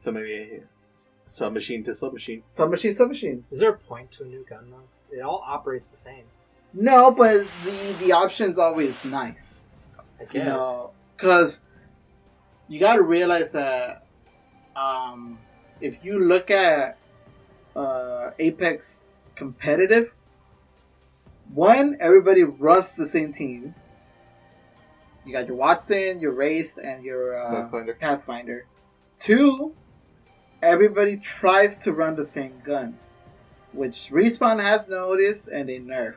Speaker 2: So maybe submachine to submachine.
Speaker 1: Submachine.
Speaker 3: Is there a point to a new gun though? It all operates the same.
Speaker 1: No, but the option's always nice.
Speaker 3: I guess.
Speaker 1: You know, because you got to realize that if you look at Apex competitive, one, everybody runs the same team. You got your Wattson, your Wraith, and your Pathfinder. Two, everybody tries to run the same guns, which Respawn has noticed, and they nerfed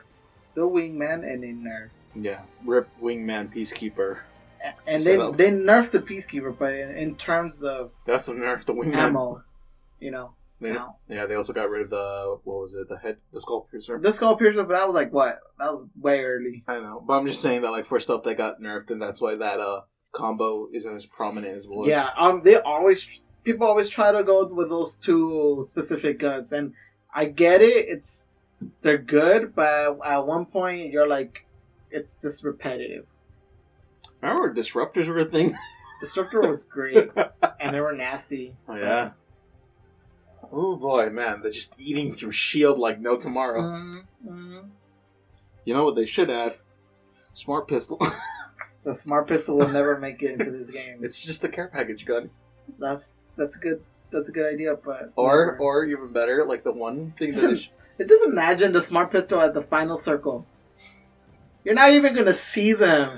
Speaker 1: the Wingman, and they nerfed.
Speaker 2: Yeah, rip Wingman Peacekeeper.
Speaker 1: And they nerfed the Peacekeeper, but in terms of
Speaker 2: they also nerfed the Wingman
Speaker 1: ammo, you know.
Speaker 2: Yeah, they also got rid of the Skull Piercer.
Speaker 1: The Skull Piercer, but that was like what? That was way early.
Speaker 2: I know, but I'm just saying that like for stuff that got nerfed, and that's why that combo isn't as prominent as it was.
Speaker 1: Yeah, people always try to go with those two specific guns, and I get it. They're good, but at one point you're like, it's just repetitive.
Speaker 2: Remember Disruptors were a thing?
Speaker 1: Disruptor was great, and they were nasty.
Speaker 2: Oh yeah. Oh boy, man, they're just eating through shield like no tomorrow.
Speaker 1: Mm-hmm.
Speaker 2: You know what they should add? Smart pistol.
Speaker 1: The smart pistol will never make it into this game.
Speaker 2: It's just a care package gun.
Speaker 1: That's a good idea, but
Speaker 2: or even better, like the one thing
Speaker 1: just imagine the smart pistol at the final circle. You're not even gonna see them.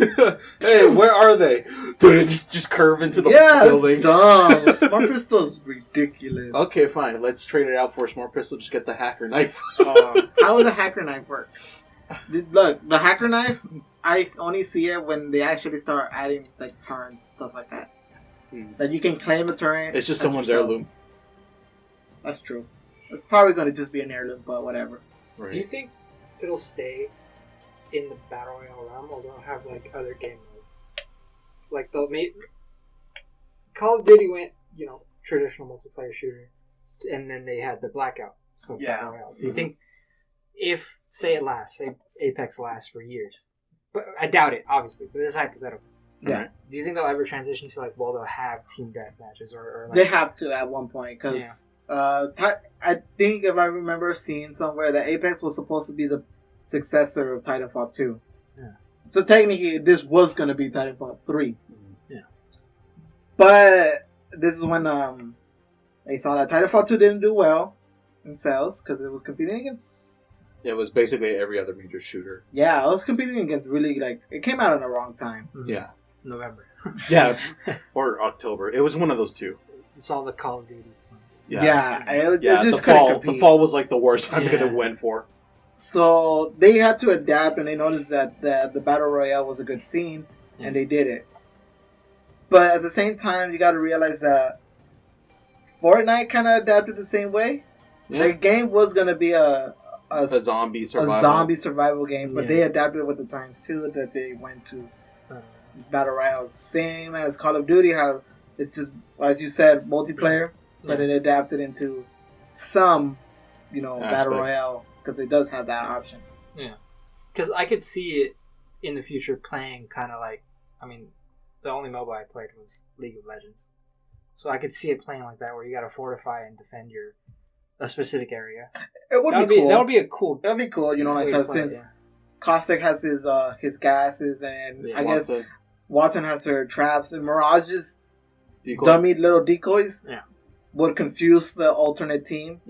Speaker 2: Hey, where are they? Just curve into the building.
Speaker 1: It's dumb. Smart pistol's ridiculous.
Speaker 2: Okay, fine. Let's trade it out for a smart pistol. Just get the hacker knife.
Speaker 1: How would the hacker knife work? Look, the hacker knife, I only see it when they actually start adding like turns, stuff like that. That you can claim a turret.
Speaker 2: It's just someone's heirloom.
Speaker 1: That's true. It's probably going to just be an heirloom, but whatever.
Speaker 3: Right. Do you think it'll stay in the Battle Royale realm, or they'll have like other game modes? Like Call of Duty went, traditional multiplayer shooter, and then they had the Blackout. So Battle Royale. Do you think if, say Apex lasts for years, but I doubt it, obviously, but this is hypothetical.
Speaker 1: Yeah.
Speaker 3: Do you think they'll ever transition to they'll have team death matches or
Speaker 1: they have to at one point because I think if I remember seeing somewhere that Apex was supposed to be the successor of Titanfall 2.
Speaker 3: Yeah.
Speaker 1: So technically, this was going to be Titanfall 3.
Speaker 3: Yeah.
Speaker 1: But this is when they saw that Titanfall 2 didn't do well in sales because it was competing against.
Speaker 2: It was basically every other major shooter.
Speaker 1: Yeah, it was competing against really it came out at the wrong time.
Speaker 3: Mm-hmm.
Speaker 2: Yeah.
Speaker 3: November.
Speaker 2: Yeah. Or October. It was one of those two.
Speaker 3: It's all the Call of Duty ones.
Speaker 1: Yeah. It just
Speaker 2: the fall was like the worst I'm gonna win for.
Speaker 1: So they had to adapt, and they noticed that the Battle Royale was a good scene, and they did it. But at the same time, you got to realize that Fortnite kind of adapted the same way. Yeah. Their game was going to be a
Speaker 2: zombie survival
Speaker 1: game, but they adapted with the times too. That they went to Battle Royale, same as Call of Duty. How it's just, as you said, multiplayer, but it adapted into some, Battle Royale. Because it does have that option.
Speaker 3: Yeah. Because I could see it in the future playing kind of the only MOBA I played was League of Legends. So I could see it playing like that, where you got to fortify and defend a specific area.
Speaker 1: It would be cool.
Speaker 3: That would be a cool.
Speaker 1: That would be cool, since Caustic has his gases, and I guess Wattson has her traps, and Mirage's dummy little decoys would confuse the alternate team.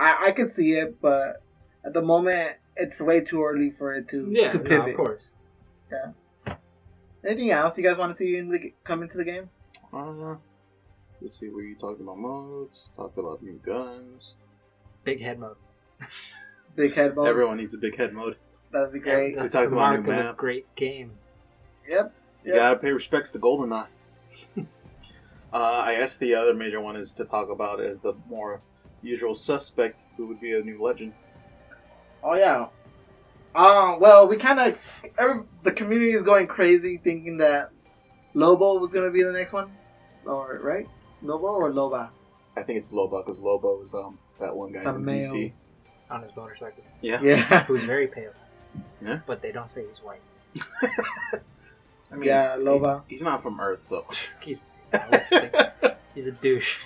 Speaker 1: I could see it, but at the moment, it's way too early for it to pivot.
Speaker 3: No, of course.
Speaker 1: Yeah. Anything else you guys want to see come into the game?
Speaker 2: Let's see. We talked about modes. Talked about new guns.
Speaker 3: Big head mode.
Speaker 1: Big head mode.
Speaker 2: Everyone needs a big head mode.
Speaker 1: That'd be great.
Speaker 3: That's the mark of a great game.
Speaker 1: Yep.
Speaker 2: You gotta pay respects to GoldenEye. I guess the other major one is to talk about is the more usual suspect, who would be a new legend.
Speaker 1: Oh yeah. Well, we kind of the community is going crazy thinking that Lobo was gonna be the next one, or right? Lobo or Loba?
Speaker 2: I think it's Loba because Lobo is that one guy
Speaker 1: It's a
Speaker 2: from
Speaker 1: male.
Speaker 2: DC.
Speaker 3: On his motorcycle.
Speaker 2: Yeah.
Speaker 1: Yeah.
Speaker 3: Who's very pale.
Speaker 2: Yeah.
Speaker 3: But they don't say he's white.
Speaker 2: I mean,
Speaker 1: Yeah, Loba.
Speaker 2: He's not from Earth, so
Speaker 3: He's a douche.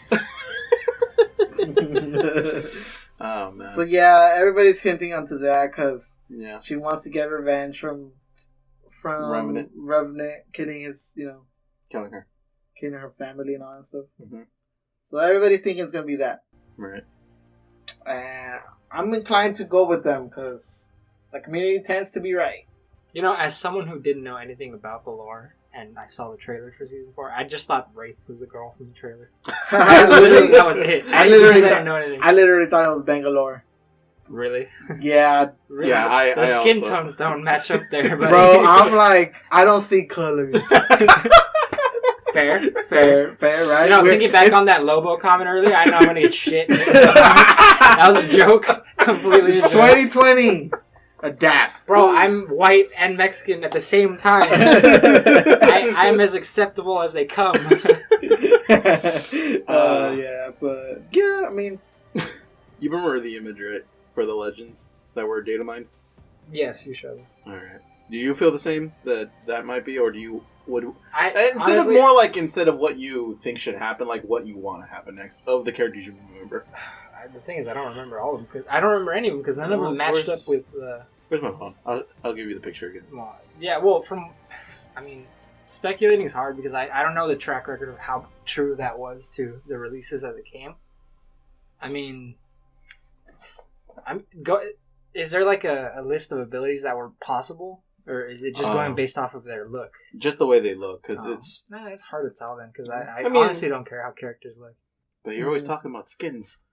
Speaker 2: oh man.
Speaker 1: So yeah, everybody's hinting onto that because
Speaker 2: Yeah.
Speaker 1: she wants to get revenge from Revenant killing his,
Speaker 2: Killing her.
Speaker 1: killing her family and all that stuff.
Speaker 2: Mm-hmm.
Speaker 1: So everybody's thinking it's gonna be that.
Speaker 2: Right.
Speaker 1: I'm inclined to go with them because the community tends to be right.
Speaker 3: You know, as someone who didn't know anything about the lore, and I saw the trailer for season 4, I just thought Wraith was the girl from the trailer. That was it.
Speaker 1: I
Speaker 3: didn't know anything.
Speaker 1: I literally thought it was Bangalore.
Speaker 3: Really?
Speaker 1: Yeah,
Speaker 3: Really?
Speaker 2: Yeah,
Speaker 3: the
Speaker 2: I
Speaker 3: skin
Speaker 2: also...
Speaker 3: tones don't match up there, buddy.
Speaker 1: bro. I'm like, I don't see colors.
Speaker 3: fair,
Speaker 1: right?
Speaker 3: You know, thinking back on that Lobo comment earlier, I know I'm gonna get shit. That was a joke. Completely.
Speaker 1: It's 2020. Adapt,
Speaker 3: bro. I'm white and Mexican at the same time. I'm as acceptable as they come.
Speaker 1: Yeah, but yeah, I mean,
Speaker 2: You remember the image, right, for the legends that were data mined?
Speaker 3: Yes, you showed me.
Speaker 2: All right. Do you feel the same that might be, or do you instead of what you think should happen, like what you want to happen next of the characters you remember?
Speaker 3: The thing is, I don't remember all of them. Cause I don't remember any of them because none of them matched up with.
Speaker 2: Where's my phone? I'll give you the picture again.
Speaker 3: Yeah, well, speculating is hard because I don't know the track record of how true that was to the releases as it came. I mean, is there like a list of abilities that were possible, or is it just going based off of their look?
Speaker 2: Just the way they look, because it's
Speaker 3: hard to tell then. Because I honestly don't care how characters look.
Speaker 2: But you're always talking about skins.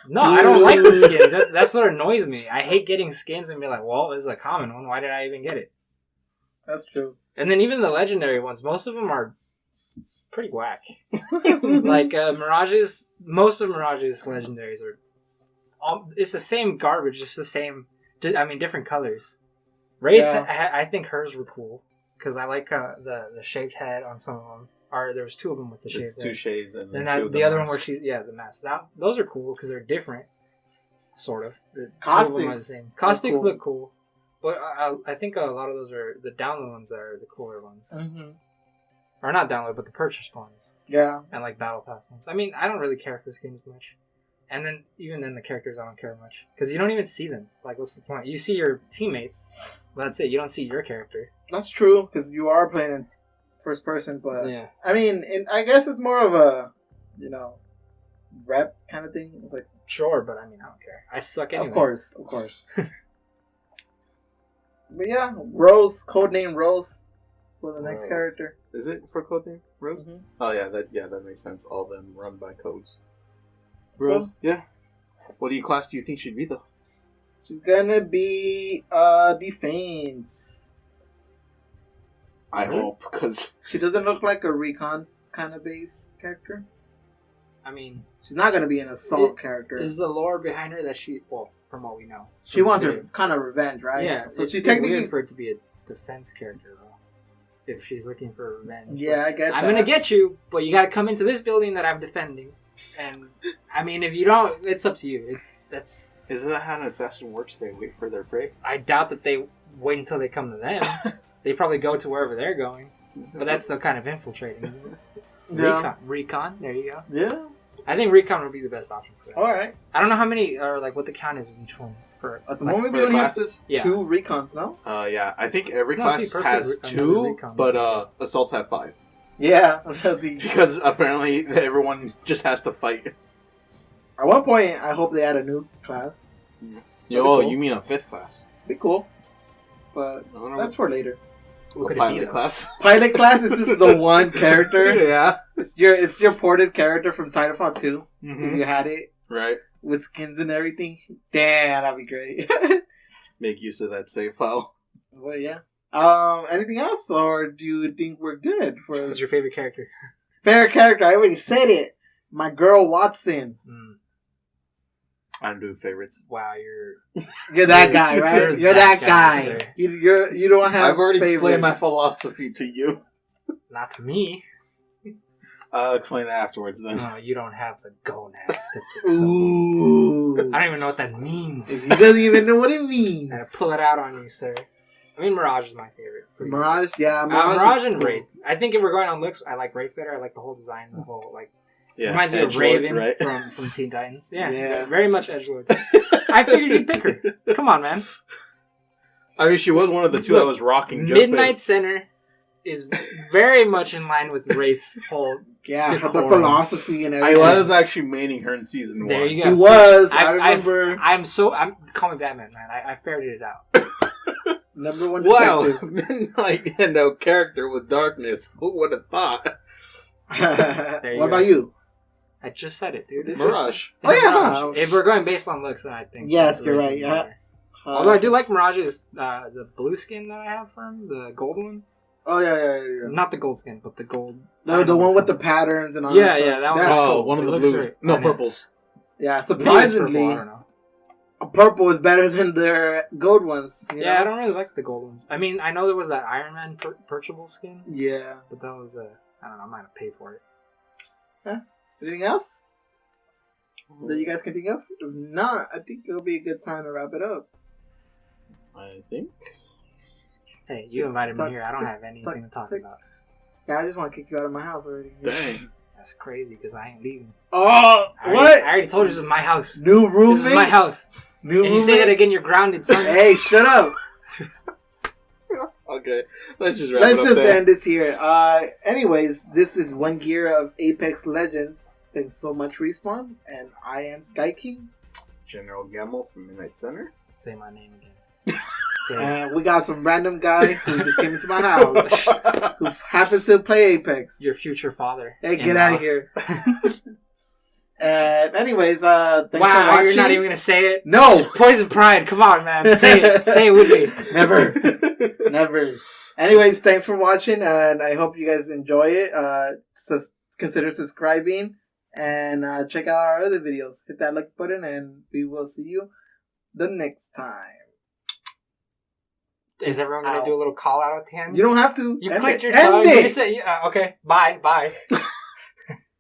Speaker 3: No, I don't like the skins. That's what annoys me. I hate getting skins and be like, well, this is a common one. Why did I even get it?
Speaker 1: That's true.
Speaker 3: And then even the legendary ones, most of them are pretty whack. Like Mirage's, most of Mirage's legendaries are, it's the same garbage, just the same, different colors. Wraith, yeah. I think hers were cool because I like the shaved head on some of them. Or there was 2 of them with the shaved head.
Speaker 2: 2 shaves and then
Speaker 3: the other one where she's the mask. Those are cool because they're different, sort of. The
Speaker 1: Caustics,
Speaker 3: 2 of them are the same. Caustics look cool, but I think a lot of those are the download ones that are the cooler ones.
Speaker 1: Mm-hmm.
Speaker 3: Or not download, but the purchased ones.
Speaker 1: Yeah. And
Speaker 3: like battle pass ones. I mean, I don't really care for skins much. And then even then the characters I don't care much because you don't even see them. Like, what's the point? You see your teammates, but that's it. You don't see your character.
Speaker 1: That's true because you are playing in first person, but
Speaker 3: yeah.
Speaker 1: I mean, I guess it's more of a, rep kind of thing. It's like
Speaker 3: sure, but I mean, I don't care. I suck anyway.
Speaker 1: Of course. But yeah, Rose, codename Rose, for the next character.
Speaker 2: Is it for codename Rose?
Speaker 1: Mm-hmm.
Speaker 2: Oh yeah, that makes sense. All of them run by codes. Rose, yeah. What class do you think she'd be though?
Speaker 1: She's gonna be defense.
Speaker 2: I hope, because
Speaker 1: she doesn't look like a recon kind of base character.
Speaker 3: I mean,
Speaker 1: she's not gonna be an assault character.
Speaker 3: Is the lore behind her that from what we know,
Speaker 1: she wants her kind of revenge, right?
Speaker 3: Yeah.
Speaker 1: So she
Speaker 3: technically weird for it to be a defense character though, if she's looking for revenge.
Speaker 1: Yeah, I get.
Speaker 3: I'm gonna get you, but you gotta come into this building that I'm defending. And I mean, if you don't, it's up to you.
Speaker 2: Isn't that how an assassin works? They wait for their prey.
Speaker 3: I doubt that they wait until they come to them. They probably go to wherever they're going. But that's still kind of infiltrating, isn't it? Yeah. Recon. There you go.
Speaker 1: Yeah.
Speaker 3: I think recon would be the best option for that.
Speaker 1: All right.
Speaker 3: I don't know how many or what the count is of each one.
Speaker 1: At the moment, we only have 2 recons, no?
Speaker 2: Yeah. I think every class has 2, but assaults have 5.
Speaker 1: Yeah.
Speaker 2: Because apparently everyone just has to fight.
Speaker 1: At one point, I hope they add a new class.
Speaker 2: Cool. You mean a 5th class?
Speaker 1: Be cool. But that's for later.
Speaker 2: Pilot class.
Speaker 1: Pilot class is just the one character.
Speaker 2: Yeah.
Speaker 1: It's your ported character from Titanfall 2. Mm-hmm. If you had it.
Speaker 2: Right.
Speaker 1: With skins and everything. Damn, that'd be great.
Speaker 2: Make use of that save file.
Speaker 1: Well, yeah. Anything else, or do you think we're good for?
Speaker 3: What's your favorite character?
Speaker 1: Favorite character, I already said it. My girl Watson.
Speaker 2: I don't do favorites.
Speaker 3: Wow,
Speaker 1: You're that guy, right? You're that guy. You don't have.
Speaker 2: I've already
Speaker 1: favorites.
Speaker 2: explained my philosophy to you.
Speaker 3: Not to me.
Speaker 2: I'll explain it afterwards then.
Speaker 3: No, you don't have the gonads to pick someone.
Speaker 1: Ooh.
Speaker 3: I don't even know what that means.
Speaker 1: He doesn't even know what it means.
Speaker 3: I gotta pull it out on you, sir. I mean, Mirage is my favorite.
Speaker 1: Mirage, yeah,
Speaker 3: Mirage and
Speaker 1: cool.
Speaker 3: Wraith. I think if we're going on looks, I like Wraith better. I like the whole design, the whole like.
Speaker 2: Yeah,
Speaker 3: Reminds me of
Speaker 2: Edgelord,
Speaker 3: Raven
Speaker 2: right?
Speaker 3: from Teen Titans. Yeah,
Speaker 1: Yeah.
Speaker 3: very much edgelord. I figured you'd pick her. Come on, man.
Speaker 2: I mean, she was one of the two
Speaker 3: Look,
Speaker 2: I was rocking.
Speaker 3: Midnight Center is very much in line with Wraith's whole.
Speaker 1: Yeah, the
Speaker 3: decorum.
Speaker 1: philosophy and
Speaker 2: I
Speaker 1: everything.
Speaker 2: was actually maining her in season 1.
Speaker 3: There you
Speaker 1: He
Speaker 3: go.
Speaker 1: was. I remember.
Speaker 3: I'm call me Batman, man. I ferreted it out.
Speaker 1: Number one
Speaker 2: Wow,
Speaker 1: detective.
Speaker 2: Midnight and a character with darkness. Who would have thought?
Speaker 3: you
Speaker 1: What
Speaker 3: go.
Speaker 1: about you?
Speaker 3: I just said it, dude.
Speaker 2: Mirage.
Speaker 1: Oh, yeah.
Speaker 3: Mirage. If we're going based on looks, then I think.
Speaker 1: Yes,
Speaker 3: Wraith
Speaker 1: you're
Speaker 3: is
Speaker 1: right, yeah.
Speaker 3: better. Although I do like Mirage's the blue skin that I have for him, the gold one.
Speaker 1: Oh yeah.
Speaker 3: Not the gold skin, but the gold.
Speaker 1: No, the one with the patterns and all that
Speaker 3: Yeah,
Speaker 1: stuff.
Speaker 3: yeah, that one.
Speaker 1: That's
Speaker 2: Oh,
Speaker 1: cool.
Speaker 2: one of
Speaker 3: It
Speaker 2: the
Speaker 3: looks
Speaker 2: blues.
Speaker 3: great.
Speaker 2: No,
Speaker 3: I know.
Speaker 2: purples.
Speaker 1: Yeah,
Speaker 3: Maybe it's
Speaker 1: surprisingly,
Speaker 3: purple, I don't know.
Speaker 1: purple is better than their gold ones. You
Speaker 3: Yeah,
Speaker 1: know?
Speaker 3: I don't really like the gold ones. I mean, I know there was that Iron Man purchable skin,
Speaker 1: Yeah.
Speaker 3: but that was I don't know. I might have paid for it.
Speaker 1: Anything else that you guys can think of? If not, I think it'll be a good time to wrap it up.
Speaker 2: I think.
Speaker 3: Hey, you invited me
Speaker 1: Talk-
Speaker 3: here. I don't
Speaker 1: talk-
Speaker 3: have anything to talk
Speaker 1: talk-
Speaker 3: about.
Speaker 1: Yeah, I just want to kick you out of my house already.
Speaker 2: Dang.
Speaker 3: That's crazy because I ain't leaving.
Speaker 1: Oh,
Speaker 3: I
Speaker 1: what?
Speaker 3: already told you this is my house.
Speaker 1: New roommate?
Speaker 3: This is my house.
Speaker 1: New
Speaker 3: And you say that again, you're grounded, son.
Speaker 1: Hey, shut up.
Speaker 2: Okay, let's just wrap
Speaker 1: Let's
Speaker 2: it up
Speaker 1: just
Speaker 2: there.
Speaker 1: end this here. Anyways, this is 1 year of Apex Legends. Thanks so much, Respawn. And I am Sky King.
Speaker 2: General Gamble from Midnight Center.
Speaker 3: Say my name again. Say it.
Speaker 1: And we got some random guy who just came into my house who happens to play Apex.
Speaker 3: Your future father.
Speaker 1: Hey, get out of here. Anyways, thanks for
Speaker 3: Wow,
Speaker 1: watching.
Speaker 3: you're not even gonna say it?
Speaker 1: No!
Speaker 3: It's Poison Pride. Come on, man. Say it. Say it with me.
Speaker 1: Never. Never. Anyways, thanks for watching, and I hope you guys enjoy it. Consider subscribing, and check out our other videos. Hit that like button, and we will see you the next time.
Speaker 3: Is everyone gonna do a little call out at the end?
Speaker 1: You don't have to.
Speaker 3: You
Speaker 1: End
Speaker 3: clicked
Speaker 1: it.
Speaker 3: your tongue.
Speaker 1: End
Speaker 3: You
Speaker 1: it.
Speaker 3: just said, okay, bye, bye.